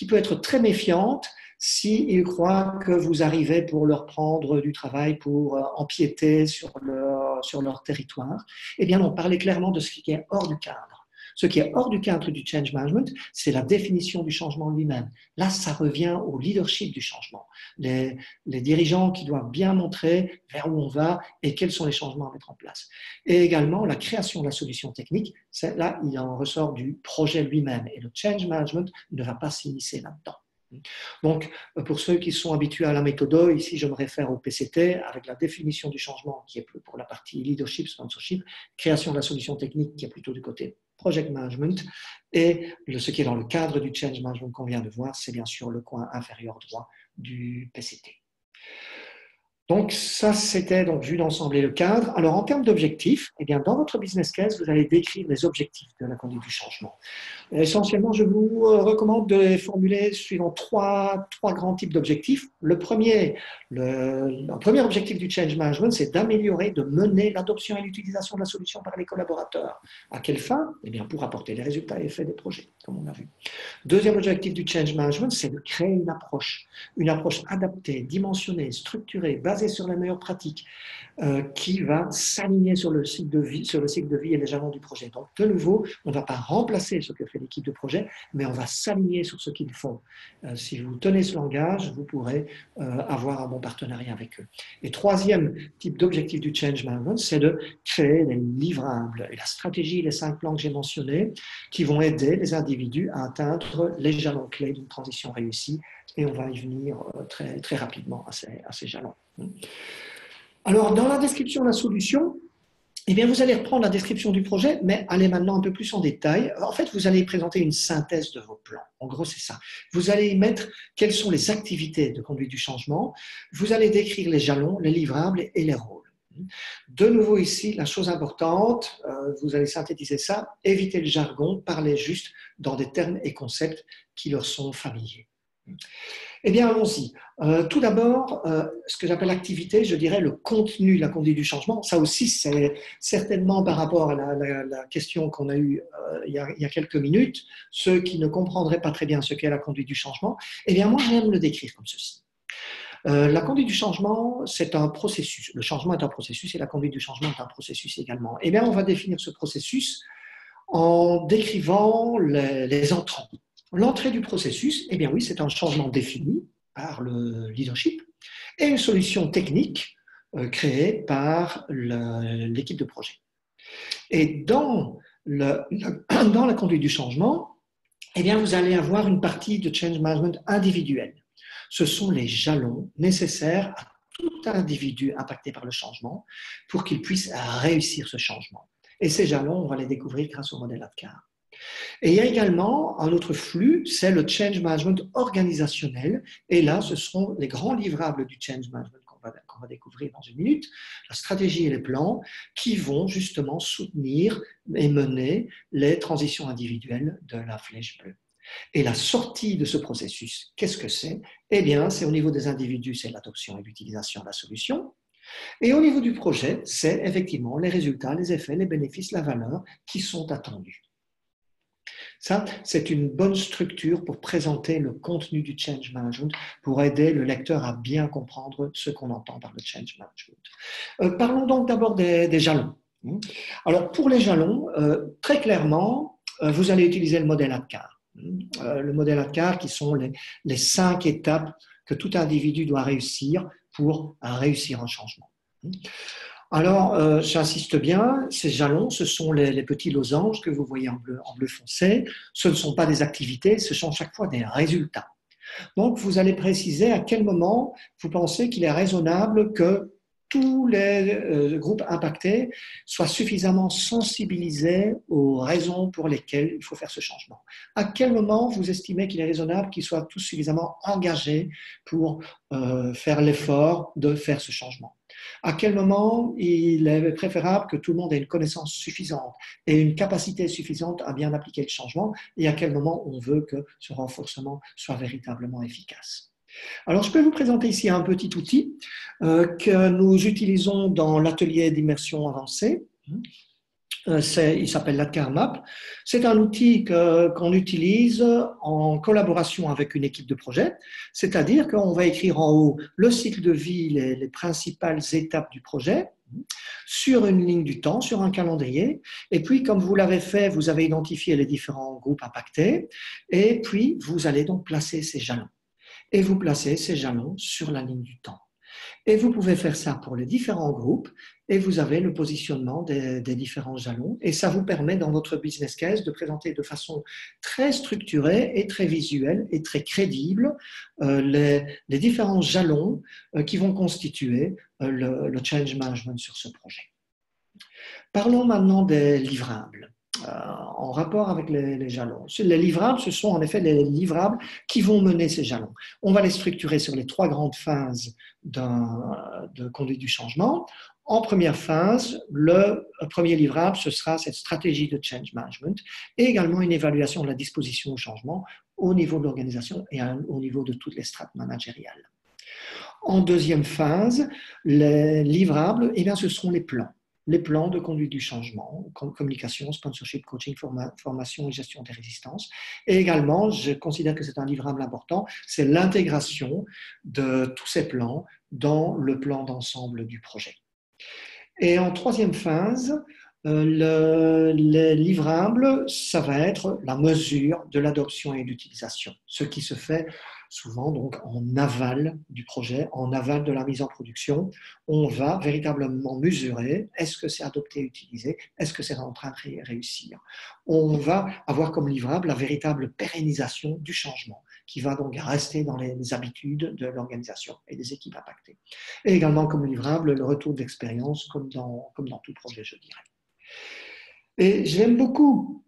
peut être très méfiante s'ils croient que vous arrivez pour leur prendre du travail, pour empiéter sur leur territoire. Eh bien non, parlez clairement de ce qui est hors du cadre. Ce qui est hors du cadre du change management, c'est la définition du changement lui-même. Là, ça revient au leadership du changement. Les dirigeants qui doivent bien montrer vers où on va et quels sont les changements à mettre en place. Et également, la création de la solution technique, là, il en ressort du projet lui-même. Et le change management ne va pas s'immiscer là-dedans. Donc, pour ceux qui sont habitués à la méthode, ici je me réfère au PCT avec la définition du changement qui est pour la partie leadership, sponsorship, création de la solution technique qui est plutôt du côté project management, et ce qui est dans le cadre du change management qu'on vient de voir, c'est bien sûr le coin inférieur droit du PCT. Donc, ça, c'était donc vue d'ensemble et le cadre. Alors, en termes d'objectifs, eh bien, dans votre business case, vous allez décrire les objectifs de la conduite du changement. Essentiellement, je vous recommande de les formuler suivant trois grands types d'objectifs. Le premier objectif du change management, c'est d'améliorer, de mener l'adoption et l'utilisation de la solution par les collaborateurs. À quelle fin? Eh bien, pour apporter les résultats et effets des projets, comme on a vu. Deuxième objectif du change management, c'est de créer une approche adaptée, dimensionnée, structurée, basée sur les meilleures pratiques, qui va s'aligner sur le cycle de vie et les jalons du projet. Donc, de nouveau, on ne va pas remplacer ce que fait l'équipe de projet, mais on va s'aligner sur ce qu'ils font. Si vous tenez ce langage, vous pourrez avoir un bon partenariat avec eux. Et troisième type d'objectif du change management, c'est de créer des livrables. Et la stratégie, les 5 plans que j'ai mentionnés, qui vont aider les individus à atteindre les jalons clés d'une transition réussie. Et on va y venir très, très rapidement à ces jalons. Alors, dans la description de la solution, eh bien, vous allez reprendre la description du projet, mais allez maintenant un peu plus en détail. En fait, vous allez présenter une synthèse de vos plans. En gros, c'est ça. Vous allez y mettre quelles sont les activités de conduite du changement. Vous allez décrire les jalons, les livrables et les rôles. De nouveau ici, la chose importante, vous allez synthétiser ça, évitez le jargon, parlez juste dans des termes et concepts qui leur sont familiers. Eh bien, allons-y. Tout d'abord, ce que j'appelle l'activité, je dirais le contenu, la conduite du changement. Ça aussi, c'est certainement par rapport à la question qu'on a eue il y a quelques minutes, ceux qui ne comprendraient pas très bien ce qu'est la conduite du changement, eh bien, moi, j'aime le décrire comme ceci. La conduite du changement, c'est un processus. Le changement est un processus et la conduite du changement est un processus également. Eh bien, on va définir ce processus en décrivant les entrants. L'entrée du processus, eh bien oui, c'est un changement défini par le leadership et une solution technique créée par l'équipe de projet. Et dans la conduite du changement, eh bien, vous allez avoir une partie de change management individuel. Ce sont les jalons nécessaires à tout individu impacté par le changement pour qu'il puisse réussir ce changement. Et ces jalons, on va les découvrir grâce au modèle ADKAR. Et il y a également un autre flux, c'est le change management organisationnel. Et là, ce sont les grands livrables du change management qu'on va découvrir dans une minute, la stratégie et les plans, qui vont justement soutenir et mener les transitions individuelles de la flèche bleue. Et la sortie de ce processus, qu'est-ce que c'est? Eh bien, c'est au niveau des individus, c'est l'adoption et l'utilisation de la solution. Et au niveau du projet, c'est effectivement les résultats, les effets, les bénéfices, la valeur qui sont attendus. Ça, c'est une bonne structure pour présenter le contenu du change management, pour aider le lecteur à bien comprendre ce qu'on entend par le change management. Parlons donc d'abord des jalons. Alors, pour les jalons, très clairement, vous allez utiliser le modèle ADKAR. Le modèle ADKAR qui sont les 5 étapes que tout individu doit réussir pour réussir un changement. Alors, j'insiste bien, ces jalons, ce sont les petits losanges que vous voyez en bleu foncé. Ce ne sont pas des activités, ce sont chaque fois des résultats. Donc, vous allez préciser à quel moment vous pensez qu'il est raisonnable que tous les groupes impactés soient suffisamment sensibilisés aux raisons pour lesquelles il faut faire ce changement. À quel moment vous estimez qu'il est raisonnable qu'ils soient tous suffisamment engagés pour faire l'effort de faire ce changement? À quel moment il est préférable que tout le monde ait une connaissance suffisante et une capacité suffisante à bien appliquer le changement, et à quel moment on veut que ce renforcement soit véritablement efficace. Alors, je peux vous présenter ici un petit outil que nous utilisons dans l'atelier d'immersion avancée. Il s'appelle l'AdCarMap. C'est un outil qu'on utilise en collaboration avec une équipe de projet, c'est-à-dire qu'on va écrire en haut le cycle de vie, les principales étapes du projet, sur une ligne du temps, sur un calendrier. Et puis, comme vous l'avez fait, vous avez identifié les différents groupes impactés. Et puis, vous allez donc placer ces jalons. Et vous placez ces jalons sur la ligne du temps. Et vous pouvez faire ça pour les différents groupes et vous avez le positionnement des différents jalons. Et ça vous permet dans votre business case de présenter de façon très structurée et très visuelle et très crédible les différents jalons qui vont constituer le change management sur ce projet. Parlons maintenant des livrables. En rapport avec les jalons. Les livrables, ce sont en effet les livrables qui vont mener ces jalons. On va les structurer sur les 3 grandes phases de conduite du changement. En première phase, le premier livrable, ce sera cette stratégie de change management et également une évaluation de la disposition au changement au niveau de l'organisation et au niveau de toutes les strates managériales. En deuxième phase, les livrables, eh bien, ce seront les plans de conduite du changement, communication, sponsorship, coaching, formation et gestion des résistances. Et également, je considère que c'est un livrable important, c'est l'intégration de tous ces plans dans le plan d'ensemble du projet. Et en troisième phase, les livrables, ça va être la mesure de l'adoption et d'utilisation, ce qui se fait souvent donc en aval du projet, en aval de la mise en production. On va véritablement mesurer, est-ce que c'est adopté et utilisé, est-ce que c'est en train de réussir. On va avoir comme livrable la véritable pérennisation du changement, qui va donc rester dans les habitudes de l'organisation et des équipes impactées. Et également comme livrable, le retour d'expérience, comme dans tout projet, je dirais. Et j'aime beaucoup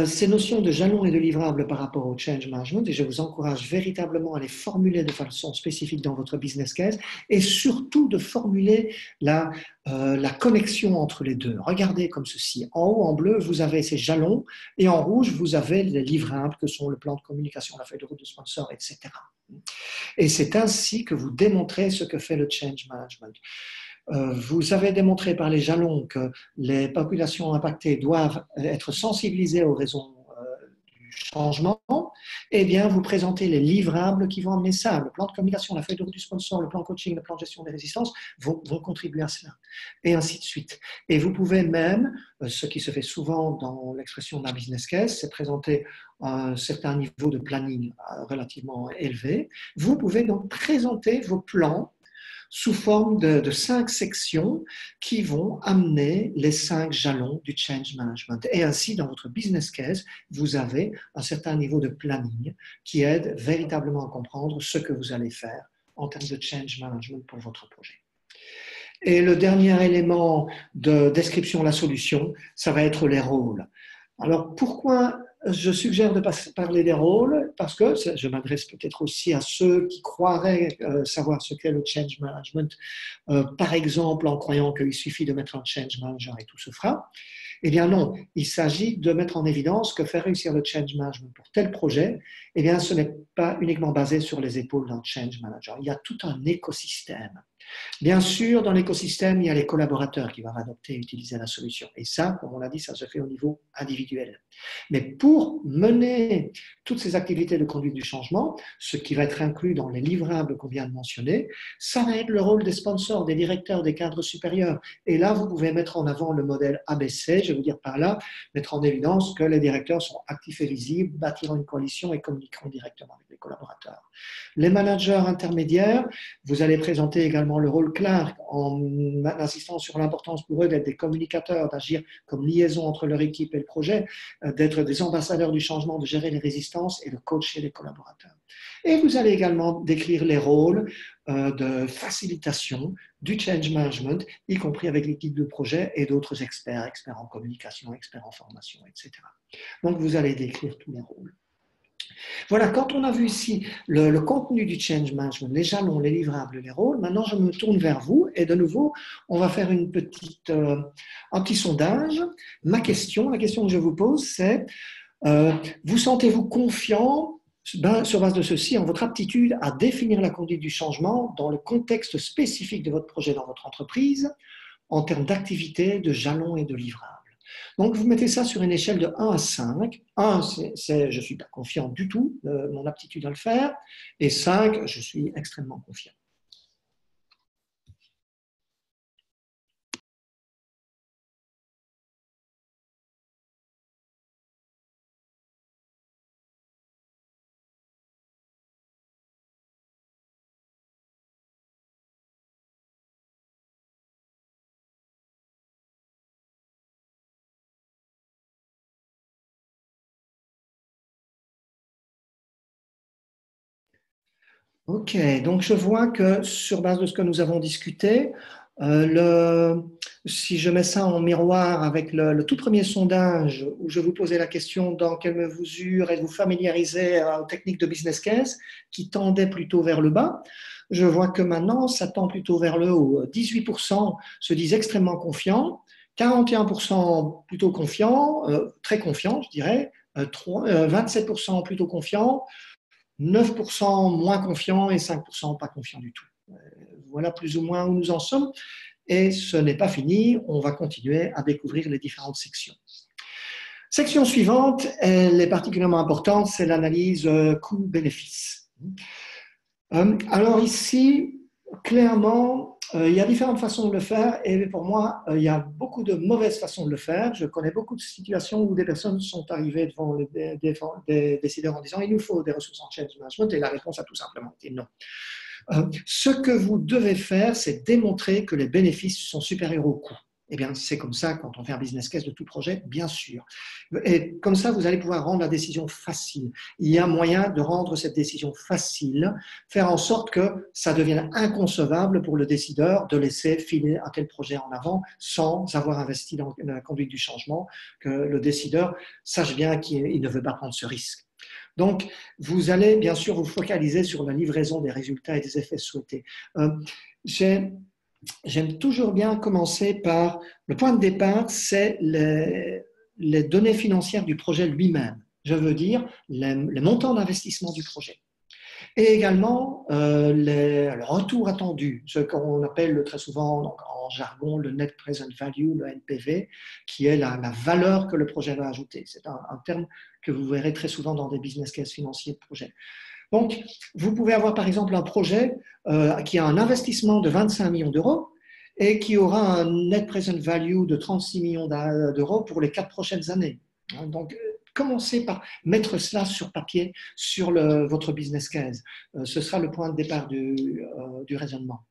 ces notions de jalons et de livrables par rapport au change management et je vous encourage véritablement à les formuler de façon spécifique dans votre business case et surtout de formuler la connexion entre les deux. Regardez comme ceci. En haut, en bleu, vous avez ces jalons et en rouge, vous avez les livrables que sont le plan de communication, la feuille de route de sponsor, etc. Et c'est ainsi que vous démontrez ce que fait le change management. Vous avez démontré par les jalons que les populations impactées doivent être sensibilisées aux raisons du changement. Eh bien, vous présentez les livrables qui vont amener ça. Le plan de communication, la feuille de route du sponsor, le plan coaching, le plan de gestion des résistances vont contribuer à cela. Et ainsi de suite. Et vous pouvez même, ce qui se fait souvent dans l'expression d'un business case, c'est présenter un certain niveau de planning relativement élevé. Vous pouvez donc présenter vos plans sous forme de 5 sections qui vont amener les 5 jalons du change management. Et ainsi, dans votre business case, vous avez un certain niveau de planning qui aide véritablement à comprendre ce que vous allez faire en termes de change management pour votre projet. Et le dernier élément de description de la solution, ça va être les rôles. Alors, pourquoi je suggère de parler des rôles? Parce que je m'adresse peut-être aussi à ceux qui croiraient savoir ce qu'est le change management, par exemple en croyant qu'il suffit de mettre un change manager et tout se fera. Eh bien non, il s'agit de mettre en évidence que faire réussir le change management pour tel projet, eh bien ce n'est pas uniquement basé sur les épaules d'un change manager. Il y a tout un écosystème. Bien sûr, dans l'écosystème, il y a les collaborateurs qui vont adopter et utiliser la solution. Et ça, comme on l'a dit, ça se fait au niveau individuel. Mais pour mener toutes ces activités de conduite du changement, ce qui va être inclus dans les livrables qu'on vient de mentionner, ça va être le rôle des sponsors, des directeurs, des cadres supérieurs. Et là, vous pouvez mettre en avant le modèle ABC, je vais vous dire par là, mettre en évidence que les directeurs sont actifs et visibles, bâtiront une coalition et communiqueront directement avec les collaborateurs. Les managers intermédiaires, vous allez présenter également le rôle clé en insistant sur l'importance pour eux d'être des communicateurs, d'agir comme liaison entre leur équipe et le projet, d'être des ambassadeurs du changement, de gérer les résistances et de coacher les collaborateurs. Et vous allez également décrire les rôles de facilitation du change management, y compris avec l'équipe de projet et d'autres experts, experts en communication, experts en formation, etc. Donc vous allez décrire tous les rôles. Voilà, quand on a vu ici le contenu du change management, les jalons, les livrables, les rôles, maintenant je me tourne vers vous et de nouveau, on va faire un petit sondage. La question que je vous pose, c'est vous sentez-vous confiant Sur base de ceci, en votre aptitude à définir la conduite du changement dans le contexte spécifique de votre projet dans votre entreprise, en termes d'activité, de jalons et de livrables. Donc, vous mettez ça sur une échelle de 1 à 5. 1, c'est je ne suis pas confiant du tout de mon aptitude à le faire. Et 5, je suis extrêmement confiant. Ok, donc je vois que sur base de ce que nous avons discuté, si je mets ça en miroir avec le tout premier sondage où je vous posais la question dans quelle mesure êtes-vous familiarisé aux techniques de business case qui tendaient plutôt vers le bas, je vois que maintenant ça tend plutôt vers le haut. 18% se disent extrêmement confiants, 41% plutôt confiants, très confiants je dirais, 27% plutôt confiants, 9% moins confiants et 5% pas confiants du tout. Voilà plus ou moins où nous en sommes. Et ce n'est pas fini, on va continuer à découvrir les différentes sections. Section suivante, elle est particulièrement importante, c'est l'analyse coût-bénéfice. Alors ici, clairement, il y a différentes façons de le faire et pour moi, il y a beaucoup de mauvaises façons de le faire. Je connais beaucoup de situations où des personnes sont arrivées devant des décideurs en disant il nous faut des ressources en change management et la réponse a tout simplement été non. Ce que vous devez faire, c'est démontrer que les bénéfices sont supérieurs aux coûts. Eh bien, c'est comme ça quand on fait un business case de tout projet, bien sûr. Et comme ça, vous allez pouvoir rendre la décision facile. Il y a moyen de rendre cette décision facile, faire en sorte que ça devienne inconcevable pour le décideur de laisser filer un tel projet en avant sans avoir investi dans la conduite du changement, que le décideur sache bien qu'il ne veut pas prendre ce risque. Donc, vous allez bien sûr vous focaliser sur la livraison des résultats et des effets souhaités. J'aime toujours bien commencer par le point de départ, c'est les données financières du projet lui-même. Je veux dire les montants d'investissement du projet. Et également le retour attendu, ce qu'on appelle très souvent donc, en jargon le Net Present Value, le NPV, qui est la valeur que le projet va ajouter. C'est un terme que vous verrez très souvent dans des business cases financiers de projet. Donc, vous pouvez avoir par exemple un projet qui a un investissement de 25 millions d'euros et qui aura un net present value de 36 millions d'euros pour les 4 prochaines années. Donc, commencez par mettre cela sur papier sur votre business case. Ce sera le point de départ du raisonnement.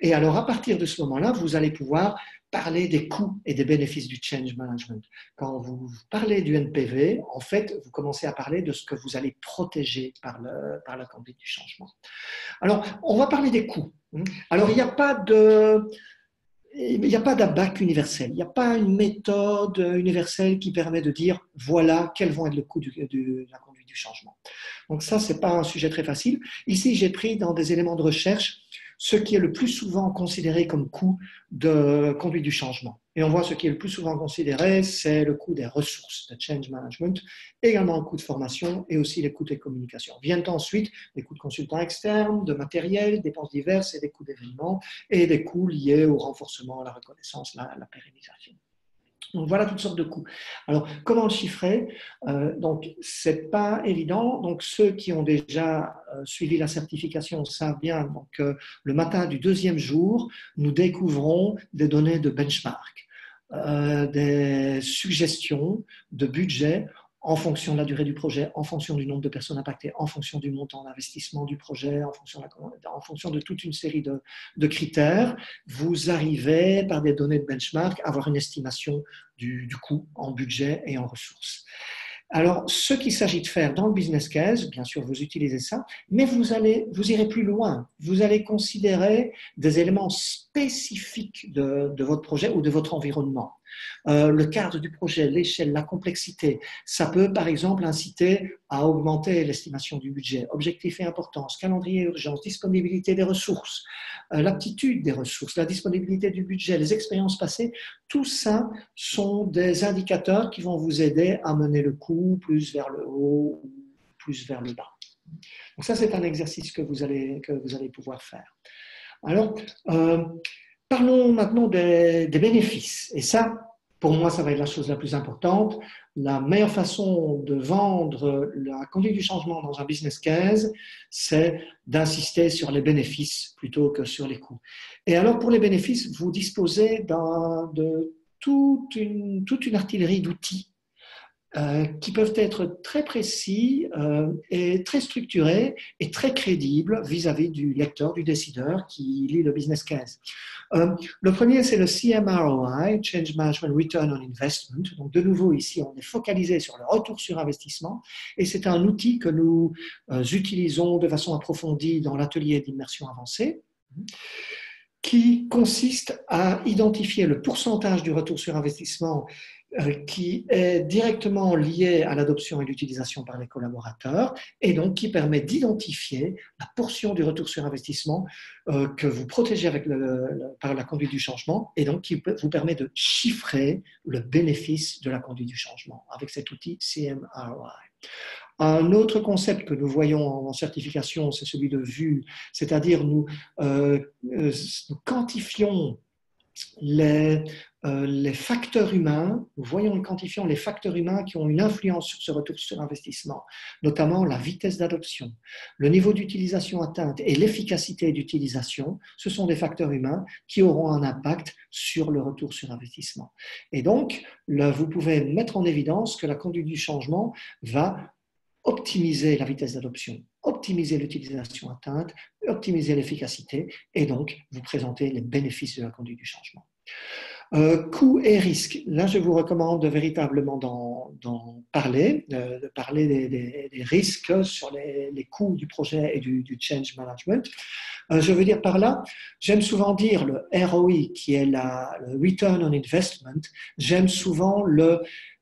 Et alors, à partir de ce moment-là, vous allez pouvoir parler des coûts et des bénéfices du change management. Quand vous parlez du NPV, en fait, vous commencez à parler de ce que vous allez protéger par la conduite du changement. Alors, on va parler des coûts. Alors, il n'y a pas d'abac universel, il n'y a pas une méthode universelle qui permet de dire voilà quels vont être le coût de la conduite du changement. Donc ça, ce n'est pas un sujet très facile. Ici, j'ai pris dans des éléments de recherche ce qui est le plus souvent considéré comme coût de conduite du changement. Et on voit ce qui est le plus souvent considéré, c'est le coût des ressources, de change management, également le coût de formation et aussi les coûts de communication. Viennent ensuite les coûts de consultants externes, de matériel, dépenses diverses et des coûts d'événements et des coûts liés au renforcement, à la reconnaissance, la pérennisation. Donc voilà toutes sortes de coûts. Alors comment le chiffrer donc c'est pas évident. Donc ceux qui ont déjà suivi la certification savent bien. Donc le matin du deuxième jour, nous découvrons des données de benchmark, des suggestions de budget en fonction de la durée du projet, en fonction du nombre de personnes impactées, en fonction du montant d'investissement du projet, en fonction de toute une série de critères, vous arrivez, par des données de benchmark, à avoir une estimation du coût en budget et en ressources. Alors, ce qu'il s'agit de faire dans le business case, bien sûr, vous utilisez ça, mais vous irez plus loin. Vous allez considérer des éléments spécifiques de votre projet ou de votre environnement. Le cadre du projet, l'échelle, la complexité. Ça peut, par exemple, inciter à augmenter l'estimation du budget. Objectifs et importance, calendrier et urgence, disponibilité des ressources, l'aptitude des ressources, la disponibilité du budget, les expériences passées. Tout ça sont des indicateurs qui vont vous aider à mener le coût plus vers le haut, plus vers le bas. Donc ça, c'est un exercice que vous allez pouvoir faire. Alors, parlons maintenant des bénéfices. Et ça, pour moi, ça va être la chose la plus importante. La meilleure façon de vendre la conduite du changement dans un business case, c'est d'insister sur les bénéfices plutôt que sur les coûts. Et alors, pour les bénéfices, vous disposez de toute une artillerie d'outils qui peuvent être très précis et très structurés et très crédibles vis-à-vis du lecteur, du décideur qui lit le business case. Le premier, c'est le CMROI, Change Management Return on Investment. Donc, de nouveau, ici, on est focalisé sur le retour sur investissement et c'est un outil que nous utilisons de façon approfondie dans l'atelier d'immersion avancée, qui consiste à identifier le pourcentage du retour sur investissement qui est directement lié à l'adoption et l'utilisation par les collaborateurs et donc qui permet d'identifier la portion du retour sur investissement que vous protégez par la conduite du changement et donc qui vous permet de chiffrer le bénéfice de la conduite du changement avec cet outil CMROI. Un autre concept que nous voyons en certification, c'est celui de vue, c'est-à-dire nous quantifions les facteurs humains, nous voyons et quantifions les facteurs humains qui ont une influence sur ce retour sur investissement, notamment la vitesse d'adoption, le niveau d'utilisation atteinte et l'efficacité d'utilisation. Ce sont des facteurs humains qui auront un impact sur le retour sur investissement. Et donc, là, vous pouvez mettre en évidence que la conduite du changement va optimiser la vitesse d'adoption, optimiser l'utilisation atteinte, optimiser l'efficacité et donc vous présenter les bénéfices de la conduite du changement. Coûts et risques. Là, je vous recommande véritablement d'en parler, de parler des risques sur les coûts du projet et du change management. Je veux dire par là, j'aime souvent dire le ROI, qui est le Return on Investment, j'aime souvent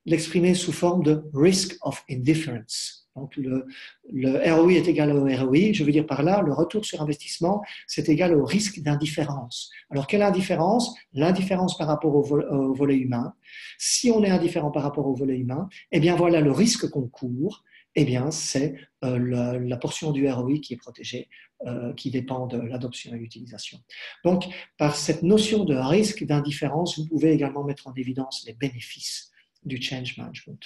l'exprimer sous forme de Risk of Indifference. Donc, le ROI est égal au ROI. Je veux dire par là, le retour sur investissement, c'est égal au risque d'indifférence. Alors, quelle indifférence? L'indifférence par rapport au volet humain. Si on est indifférent par rapport au volet humain, eh bien, voilà le risque qu'on court. Eh bien, c'est la portion du ROI qui est protégée, qui dépend de l'adoption et l'utilisation. Donc, par cette notion de risque d'indifférence, vous pouvez également mettre en évidence les bénéfices du change management.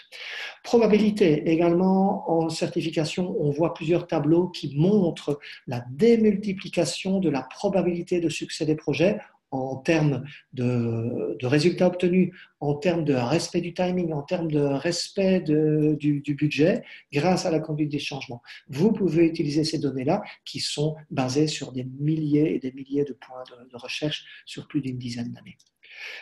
Probabilité, également en certification, on voit plusieurs tableaux qui montrent la démultiplication de la probabilité de succès des projets en termes de résultats obtenus, en termes de respect du timing, en termes de respect du budget, grâce à la conduite des changements. Vous pouvez utiliser ces données-là qui sont basées sur des milliers et des milliers de points de recherche sur plus d'une dizaine d'années.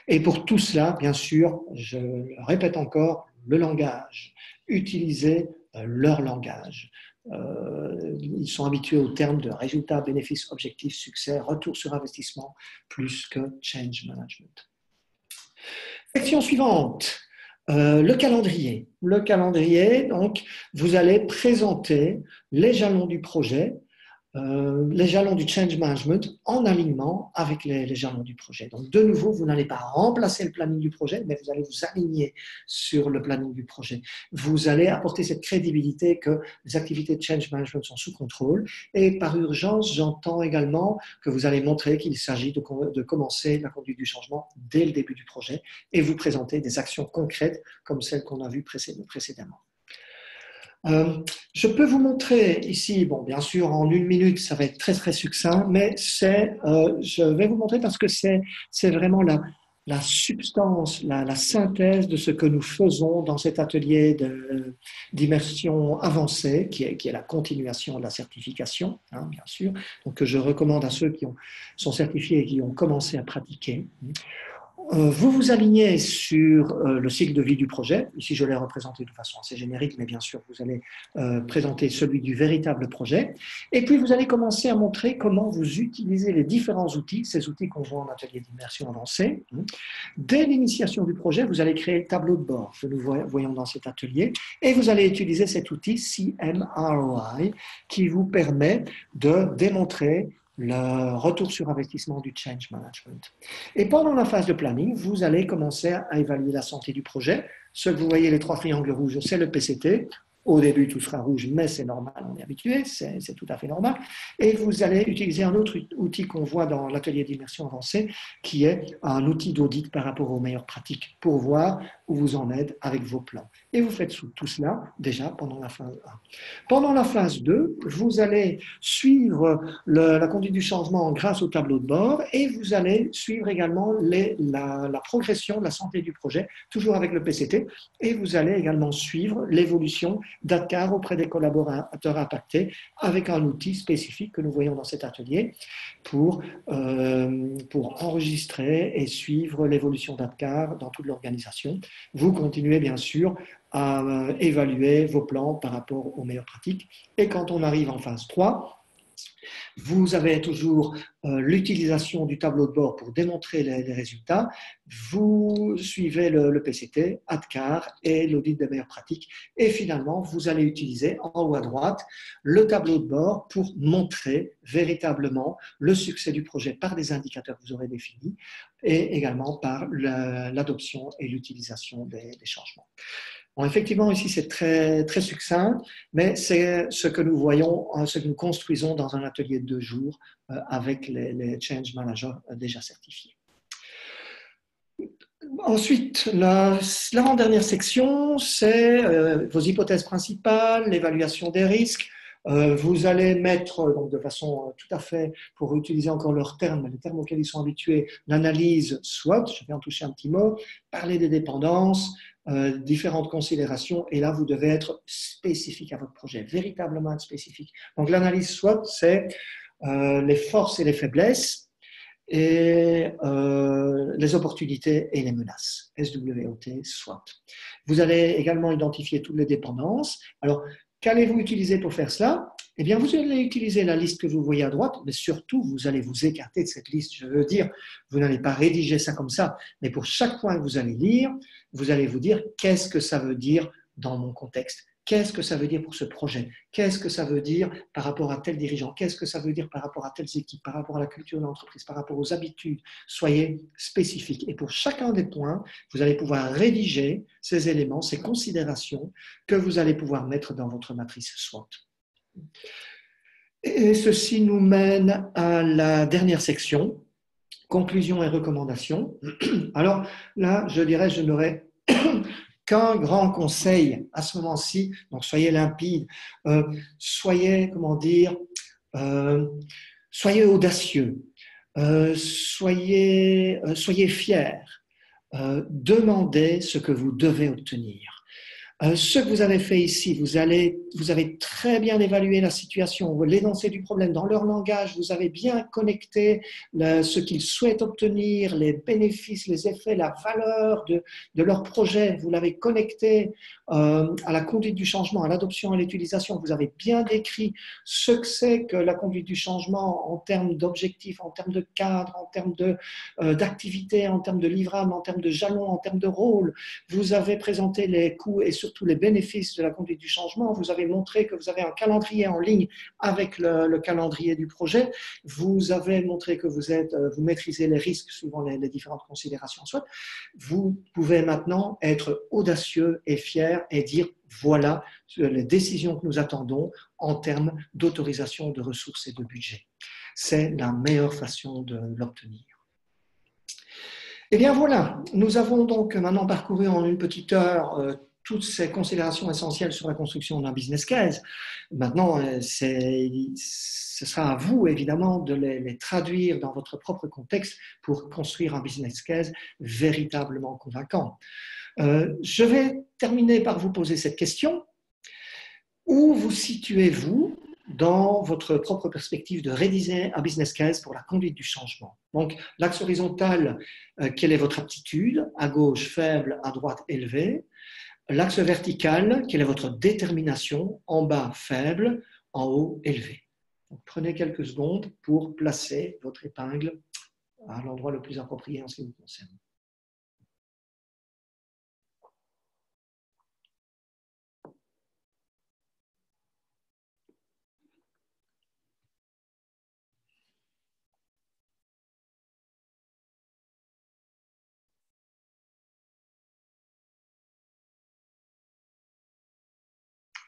Et pour tout cela, bien sûr, je le répète encore, le langage. Utilisez leur langage. Ils sont habitués au terme de résultats, bénéfices, objectifs, succès, retour sur investissement, plus que change management. Section suivante, le calendrier. Le calendrier, donc, vous allez présenter les jalons du projet, les jalons du change management en alignement avec les jalons du projet. Donc, de nouveau, vous n'allez pas remplacer le planning du projet, mais vous allez vous aligner sur le planning du projet. Vous allez apporter cette crédibilité que les activités de change management sont sous contrôle. Et par urgence, j'entends également que vous allez montrer qu'il s'agit de commencer la conduite du changement dès le début du projet et vous présenter des actions concrètes comme celles qu'on a vues précédemment. Je peux vous montrer ici, bon, bien sûr, en 1 minute, ça va être très, très succinct, mais je vais vous montrer parce que c'est vraiment la substance, la synthèse de ce que nous faisons dans cet atelier d'immersion avancée, qui est la continuation de la certification, hein, bien sûr, donc que je recommande à ceux qui sont certifiés et qui ont commencé à pratiquer. Vous vous alignez sur le cycle de vie du projet. Ici, je l'ai représenté de façon assez générique, mais bien sûr, vous allez présenter celui du véritable projet. Et puis, vous allez commencer à montrer comment vous utilisez les différents outils, ces outils qu'on voit en atelier d'immersion avancée. Dès l'initiation du projet, vous allez créer le tableau de bord que nous voyons dans cet atelier et vous allez utiliser cet outil CMROI qui vous permet de démontrer le retour sur investissement du change management. Et pendant la phase de planning, vous allez commencer à évaluer la santé du projet. Ce que vous voyez, les 3 triangles rouges, c'est le PCT. Au début, tout sera rouge, mais c'est normal, on est habitué, c'est tout à fait normal. Et vous allez utiliser un autre outil qu'on voit dans l'atelier d'immersion avancée, qui est un outil d'audit par rapport aux meilleures pratiques pour voir où vous en êtes avec vos plans. Et vous faites tout cela déjà pendant la phase 1. Pendant la phase 2, vous allez suivre la conduite du changement grâce au tableau de bord et vous allez suivre également la progression de la santé du projet, toujours avec le PCT, et vous allez également suivre l'évolution d'ADCAR auprès des collaborateurs impactés avec un outil spécifique que nous voyons dans cet atelier pour enregistrer et suivre l'évolution d'ADCAR dans toute l'organisation. Vous continuez bien sûr à évaluer vos plans par rapport aux meilleures pratiques. Et quand on arrive en phase 3, vous avez toujours l'utilisation du tableau de bord pour démontrer les résultats. Vous suivez le PCT, ADCAR et l'audit des meilleures pratiques. Et finalement, vous allez utiliser en haut à droite le tableau de bord pour montrer véritablement le succès du projet par des indicateurs que vous aurez définis et également par l'adoption et l'utilisation des changements. Bon, effectivement, ici, c'est très, très succinct, mais c'est ce que nous voyons, ce que nous construisons dans un atelier de 2 jours avec les change managers déjà certifiés. Ensuite, l'avant-dernière section, c'est vos hypothèses principales, l'évaluation des risques. Vous allez mettre, donc de façon tout à fait, pour utiliser encore leurs termes, les termes auxquels ils sont habitués, l'analyse SWOT, je vais en toucher un petit mot, parler des dépendances, différentes considérations, et là, vous devez être spécifique à votre projet, véritablement être spécifique. Donc, l'analyse SWOT, c'est les forces et les faiblesses, et les opportunités et les menaces, SWOT, SWOT. Vous allez également identifier toutes les dépendances. Alors, qu'allez-vous utiliser pour faire cela? Eh bien, vous allez utiliser la liste que vous voyez à droite, mais surtout, vous allez vous écarter de cette liste. Je veux dire, vous n'allez pas rédiger ça comme ça, mais pour chaque point que vous allez lire, vous allez vous dire qu'est-ce que ça veut dire dans mon contexte. Qu'est-ce que ça veut dire pour ce projet? Qu'est-ce que ça veut dire par rapport à tel dirigeant? Qu'est-ce que ça veut dire par rapport à telles équipes, par rapport à la culture de l'entreprise, par rapport aux habitudes? Soyez spécifiques. Et pour chacun des points, vous allez pouvoir rédiger ces éléments, ces considérations que vous allez pouvoir mettre dans votre matrice SWOT. Et ceci nous mène à la dernière section, conclusion et recommandations. Alors là, je dirais, je n'aurais qu'un grand conseil à ce moment-ci, donc soyez limpide, soyez, comment dire, soyez audacieux, soyez fiers, demandez ce que vous devez obtenir. Ce que vous avez fait ici, vous avez très bien évalué la situation, l'énoncé du problème dans leur langage, vous avez bien connecté ce qu'ils souhaitent obtenir, les bénéfices, les effets, la valeur de leur projet, vous l'avez connecté à la conduite du changement, à l'adoption et l'utilisation, vous avez bien décrit ce que c'est que la conduite du changement en termes d'objectifs, en termes de cadre, en termes d'activité, en termes de livrable, en termes de jalons, en termes de rôle, vous avez présenté les coûts et surtout les bénéfices de la conduite du changement. Vous avez montré que vous avez un calendrier en ligne avec le calendrier du projet. Vous avez montré que vous maîtrisez les risques suivant les différentes considérations. Soit vous pouvez maintenant être audacieux et fier et dire voilà les décisions que nous attendons en termes d'autorisation de ressources et de budget. C'est la meilleure façon de l'obtenir. Eh bien voilà, nous avons donc maintenant parcouru en une petite heure toutes ces considérations essentielles sur la construction d'un business case. Maintenant, ce sera à vous, évidemment, de les traduire dans votre propre contexte pour construire un business case véritablement convaincant. Je vais terminer par vous poser cette question. Où vous situez-vous dans votre propre perspective de rédiger un business case pour la conduite du changement? Donc, l'axe horizontal, quelle est votre aptitude? À gauche, faible, à droite, élevé. L'axe vertical, quelle est votre détermination? En bas, faible, en haut, élevé. Donc, prenez quelques secondes pour placer votre épingle à l'endroit le plus approprié en ce qui vous concerne.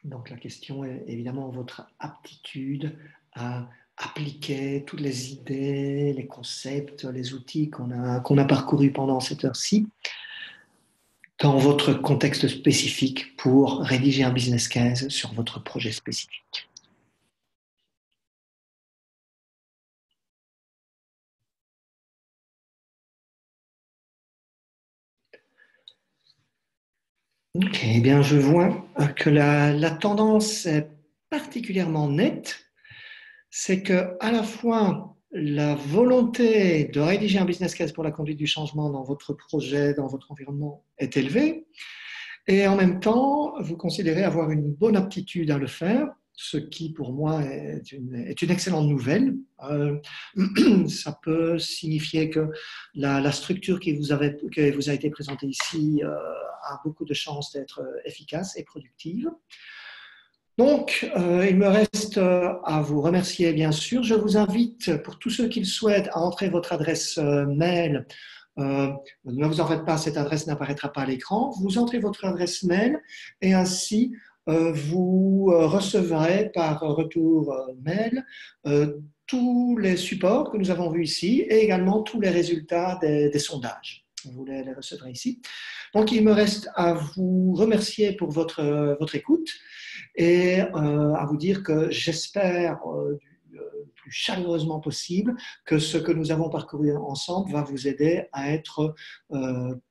Donc la question est évidemment votre aptitude à appliquer toutes les idées, les concepts, les outils qu'on a parcourus pendant cette heure-ci dans votre contexte spécifique pour rédiger un business case sur votre projet spécifique. Ok, eh bien je vois que la tendance est particulièrement nette. C'est que à la fois la volonté de rédiger un business case pour la conduite du changement dans votre projet, dans votre environnement est élevée, et en même temps, vous considérez avoir une bonne aptitude à le faire, ce qui pour moi est une excellente nouvelle. Ça peut signifier que la structure qui vous a été présentée ici a beaucoup de chances d'être efficace et productive. Donc, il me reste à vous remercier, bien sûr. Je vous invite, pour tous ceux qui le souhaitent, à entrer votre adresse mail. Ne vous en faites pas, cette adresse n'apparaîtra pas à l'écran. Vous entrez votre adresse mail et ainsi, vous recevrez par retour mail tous les supports que nous avons vus ici et également tous les résultats des sondages. Vous les recevrez ici. Donc, il me reste à vous remercier pour votre écoute et à vous dire que j'espère du plus chaleureusement possible que ce que nous avons parcouru ensemble va vous aider à être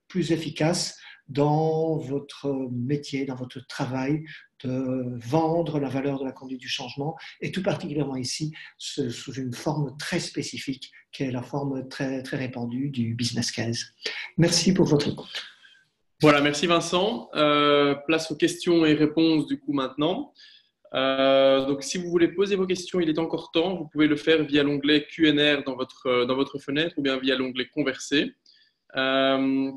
plus efficace dans votre métier, dans votre travail, de vendre la valeur de la conduite du changement, et tout particulièrement ici, sous une forme très spécifique, qui est la forme très, très répandue du business case. Merci pour votre écoute. Voilà, merci Vincent. Place aux questions et réponses du coup maintenant. Donc, si vous voulez poser vos questions, il est encore temps. Vous pouvez le faire via l'onglet Q&R dans votre fenêtre ou bien via l'onglet Converser.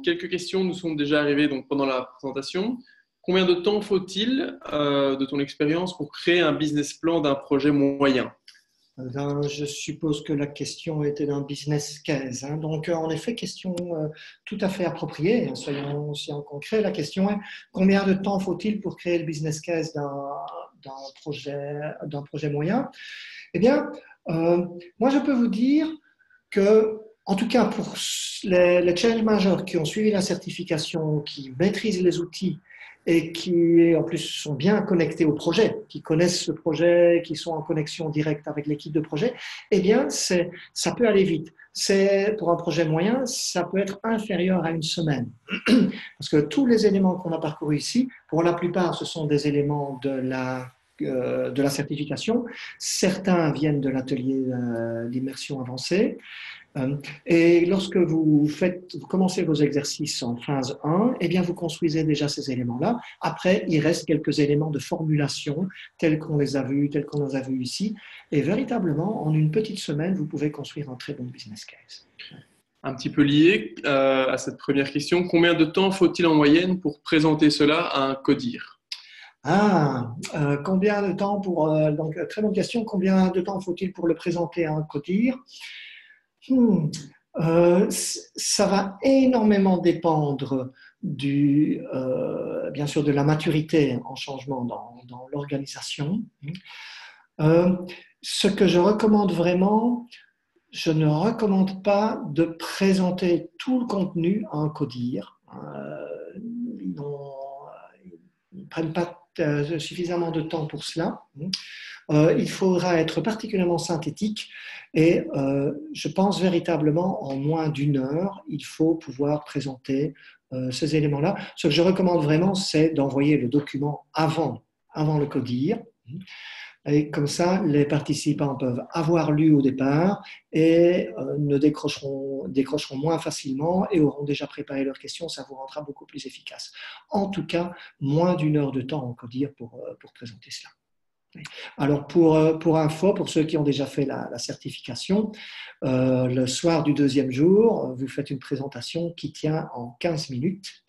Quelques questions nous sont déjà arrivées donc, pendant la présentation. Combien de temps faut-il, de ton expérience, pour créer un business plan d'un projet moyen? Je suppose que la question était d'un business case. Donc, en effet, question tout à fait appropriée. Soyons concrets. La question est combien de temps faut-il pour créer le business case d'un projet moyen? Eh bien, moi, je peux vous dire que, en tout cas, pour les change managers qui ont suivi la certification, qui maîtrisent les outils et qui, en plus, sont bien connectés au projet, qui connaissent ce projet, qui sont en connexion directe avec l'équipe de projet, eh bien, ça peut aller vite. Pour un projet moyen, ça peut être inférieur à une semaine. Parce que tous les éléments qu'on a parcourus ici, pour la plupart, ce sont des éléments de la certification. Certains viennent de l'atelier d'immersion avancée. Et lorsque vous commencez vos exercices en phase 1, eh bien vous construisez déjà ces éléments-là. Après, il reste quelques éléments de formulation tels qu'on les a vus ici. Et véritablement, en une petite semaine, vous pouvez construire un très bon business case. Un petit peu lié à cette première question, combien de temps faut-il en moyenne pour présenter cela à un codir? Combien de temps donc, très bonne question. Combien de temps faut-il pour le présenter à un codir? Ça va énormément dépendre bien sûr de la maturité en changement dans l'organisation. Ce que je recommande vraiment, je ne recommande pas de présenter tout le contenu à un codir. Ils ne prennent pas suffisamment de temps pour cela. Il faudra être particulièrement synthétique et je pense véritablement en moins d'une heure, il faut pouvoir présenter ces éléments-là. Ce que je recommande vraiment, c'est d'envoyer le document avant le codir. Et comme ça, les participants peuvent avoir lu au départ et ne décrocheront moins facilement et auront déjà préparé leurs questions. Ça vous rendra beaucoup plus efficace. En tout cas, moins d'une heure de temps en codir pour présenter cela. Alors, pour info, pour ceux qui ont déjà fait la certification, le soir du deuxième jour, vous faites une présentation qui tient en 15 minutes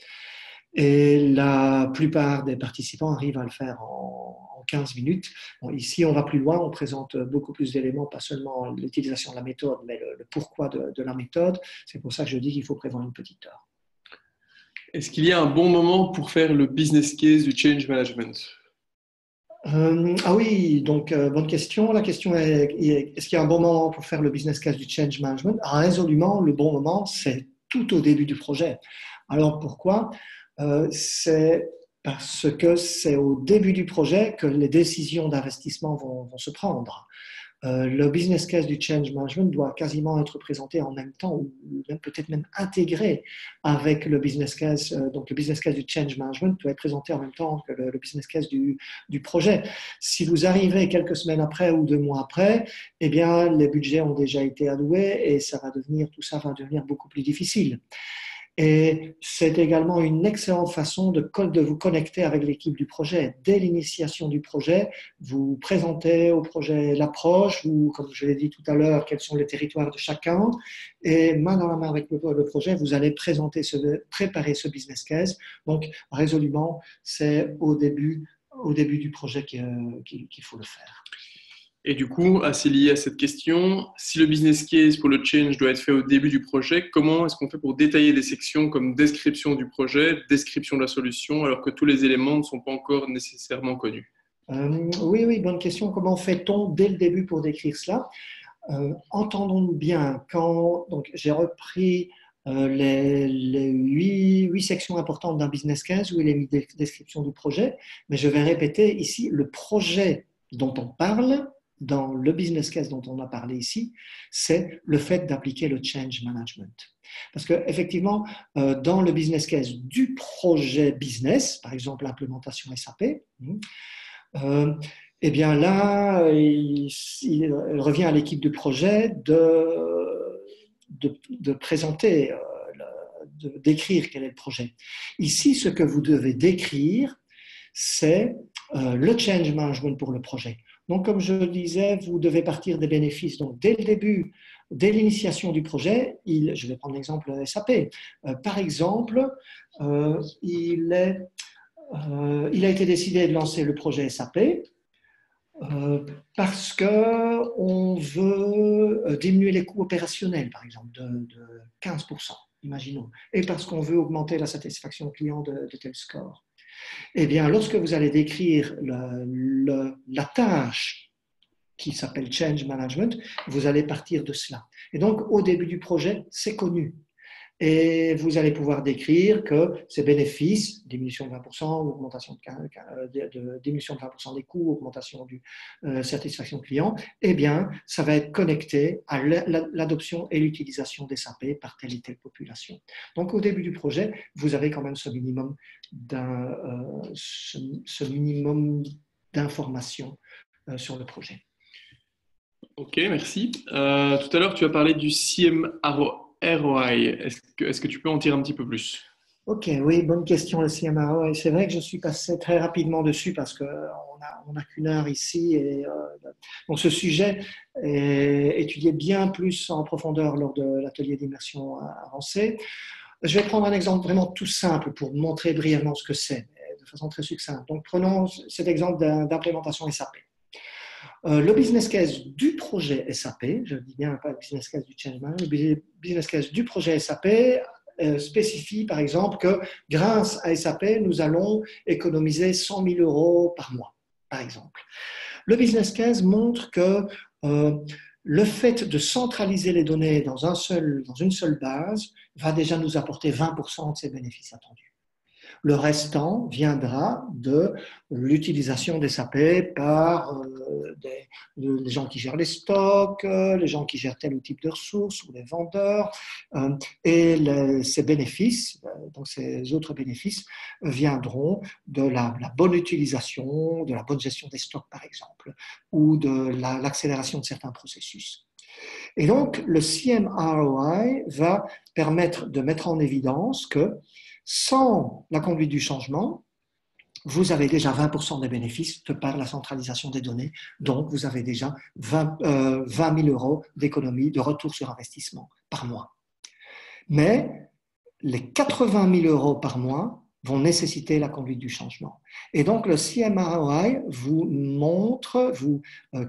et la plupart des participants arrivent à le faire en 15 minutes. Bon, ici, on va plus loin, on présente beaucoup plus d'éléments, pas seulement l'utilisation de la méthode, mais le pourquoi de la méthode. C'est pour ça que je dis qu'il faut prévoir une petite heure. Est-ce qu'il y a un bon moment pour faire le business case du change management? Ah oui, donc bonne question. La question est-ce qu'il y a un bon moment pour faire le business case du change management? Résolument, le bon moment, c'est tout au début du projet. Alors pourquoi? C'est parce que c'est au début du projet que les décisions d'investissement vont se prendre. Le business case du change management doit quasiment être présenté en même temps ou peut-être même intégré avec le business case. Donc le business case du change management doit être présenté en même temps que le business case du projet. Si vous arrivez quelques semaines après ou 2 mois après, eh bien les budgets ont déjà été alloués et tout ça va devenir beaucoup plus difficile. Et c'est également une excellente façon de vous connecter avec l'équipe du projet. Dès l'initiation du projet, vous présentez au projet l'approche, ou comme je l'ai dit tout à l'heure, quels sont les territoires de chacun. Et main dans la main avec le projet, vous allez préparer ce business case. Donc, résolument, c'est au début du projet qu'il faut le faire. Et du coup, assez lié à cette question, si le business case pour le change doit être fait au début du projet, comment est-ce qu'on fait pour détailler des sections comme description du projet, description de la solution, alors que tous les éléments ne sont pas encore nécessairement connus? Oui, bonne question. Comment fait-on dès le début pour décrire cela? Entendons-nous bien, donc j'ai repris les 8 sections importantes d'un business case où il est mis description du projet, mais je vais répéter ici le projet dont on parle dans le business case dont on a parlé ici, c'est le fait d'appliquer le change management. Parce qu'effectivement, dans le business case du projet business, par exemple l'implémentation SAP, eh bien là, il revient à l'équipe de projet de présenter, de décrire quel est le projet. Ici, ce que vous devez décrire, c'est le change management pour le projet. Donc, comme je le disais, vous devez partir des bénéfices. Donc, dès le début, dès l'initiation du projet, je vais prendre l'exemple SAP. Par exemple, il a été décidé de lancer le projet SAP parce qu'on veut diminuer les coûts opérationnels, par exemple, de 15%, imaginons, et parce qu'on veut augmenter la satisfaction client de tel score. Eh bien, lorsque vous allez décrire la tâche qui s'appelle Change Management, vous allez partir de cela. Et donc, au début du projet, c'est connu. Et vous allez pouvoir décrire que ces bénéfices, diminution de 20%, augmentation diminution de 20% des coûts, augmentation du satisfaction client, eh bien, ça va être connecté à l'adoption et l'utilisation des SAP par telle et telle population. Donc, au début du projet, vous avez quand même ce minimum d'informations sur le projet. Ok, merci. Tout à l'heure, tu as parlé du CMROI. Est-ce que tu peux en dire un petit peu plus? Ok, oui, bonne question, le CMRO. Et c'est vrai que je suis passé très rapidement dessus parce qu'on n'a qu'une heure ici. Et, donc, ce sujet est étudié bien plus en profondeur lors de l'atelier d'immersion avancée. Je vais prendre un exemple vraiment tout simple pour montrer brièvement ce que c'est, de façon très succincte. Donc, prenons cet exemple d'implémentation SAP. Le business case du projet SAP, je dis bien pas le business case du change management, le business case du projet SAP spécifie par exemple que grâce à SAP, nous allons économiser 100 000 euros par mois, par exemple. Le business case montre que le fait de centraliser les données dans une seule base va déjà nous apporter 20% de ces bénéfices attendus. Le restant viendra de l'utilisation des SAP par les gens qui gèrent les stocks, les gens qui gèrent tel ou type de ressources ou les vendeurs. Et ces bénéfices, donc ces autres bénéfices, viendront de la bonne utilisation, de la bonne gestion des stocks par exemple, ou de l'accélération de certains processus. Et donc, le CMROI va permettre de mettre en évidence que sans la conduite du changement, vous avez déjà 20% des bénéfices de par la centralisation des données. Donc, vous avez déjà 20 000 euros d'économie, de retour sur investissement par mois. Mais les 80 000 euros par mois vont nécessiter la conduite du changement. Et donc, le CMROI vous montre, vous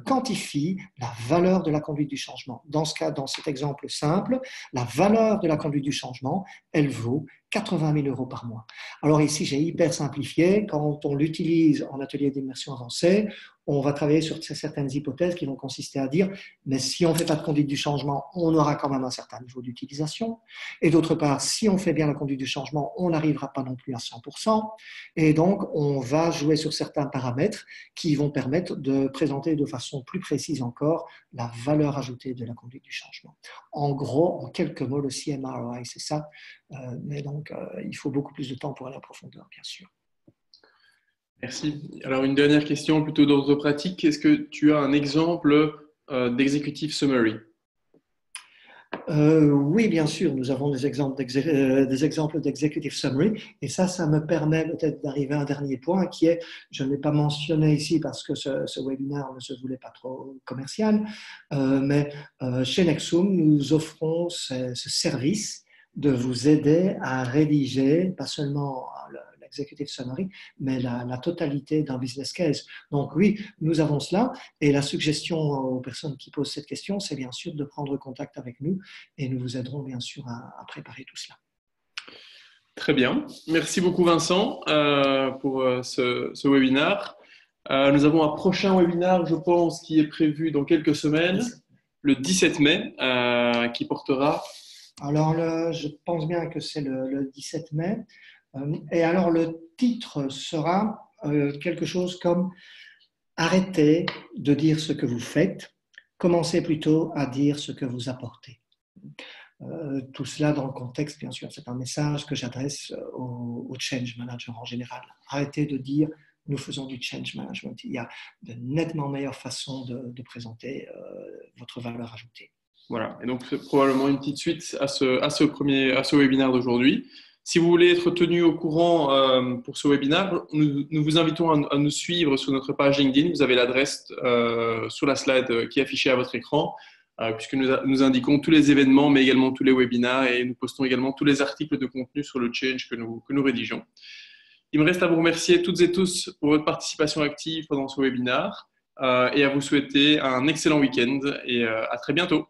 quantifie la valeur de la conduite du changement. Dans ce cas, dans cet exemple simple, la valeur de la conduite du changement, elle vaut 80 000 euros par mois. Alors ici, j'ai hyper simplifié. Quand on l'utilise en atelier d'immersion avancée, on va travailler sur certaines hypothèses qui vont consister à dire, mais si on ne fait pas de conduite du changement, on aura quand même un certain niveau d'utilisation. Et d'autre part, si on fait bien la conduite du changement, on n'arrivera pas non plus à 100%. Et donc, on va jouer sur certains paramètres qui vont permettre de présenter de façon plus précise encore la valeur ajoutée de la conduite du changement. En gros, en quelques mots, le CMROI, c'est ça. Mais donc, il faut beaucoup plus de temps pour aller en profondeur, bien sûr. Merci. Alors, une dernière question plutôt d'ordre pratique. Est-ce que tu as un exemple d'executive summary? Oui, bien sûr, nous avons des exemples d'executive summary et ça me permet peut-être d'arriver à un dernier point qui est, je ne l'ai pas mentionné ici parce que ce webinaire ne se voulait pas trop commercial, mais chez Nexum, nous offrons ce service de vous aider à rédiger, pas seulement l'executive summary, mais la totalité d'un business case. Donc oui, nous avons cela et la suggestion aux personnes qui posent cette question, c'est bien sûr de prendre contact avec nous et nous vous aiderons bien sûr à préparer tout cela. Très bien. Merci beaucoup Vincent pour ce webinaire. Nous avons un prochain webinaire, je pense, qui est prévu dans quelques semaines, le 17 mai, qui portera… Alors, je pense bien que c'est le 17 mai. Et alors, le titre sera quelque chose comme « Arrêtez de dire ce que vous faites, commencez plutôt à dire ce que vous apportez ». Tout cela dans le contexte, bien sûr, c'est un message que j'adresse aux change managers en général. Arrêtez de dire « nous faisons du change management ». Il y a de nettement meilleures façons de présenter votre valeur ajoutée. Voilà, et donc c'est probablement une petite suite à ce webinaire d'aujourd'hui. Si vous voulez être tenu au courant pour ce webinaire, nous vous invitons à nous suivre sur notre page LinkedIn. Vous avez l'adresse sur la slide qui est affichée à votre écran, puisque nous indiquons tous les événements, mais également tous les webinaires, et nous postons également tous les articles de contenu sur le change que nous rédigeons. Il me reste à vous remercier toutes et tous pour votre participation active pendant ce webinaire et à vous souhaiter un excellent week-end et à très bientôt.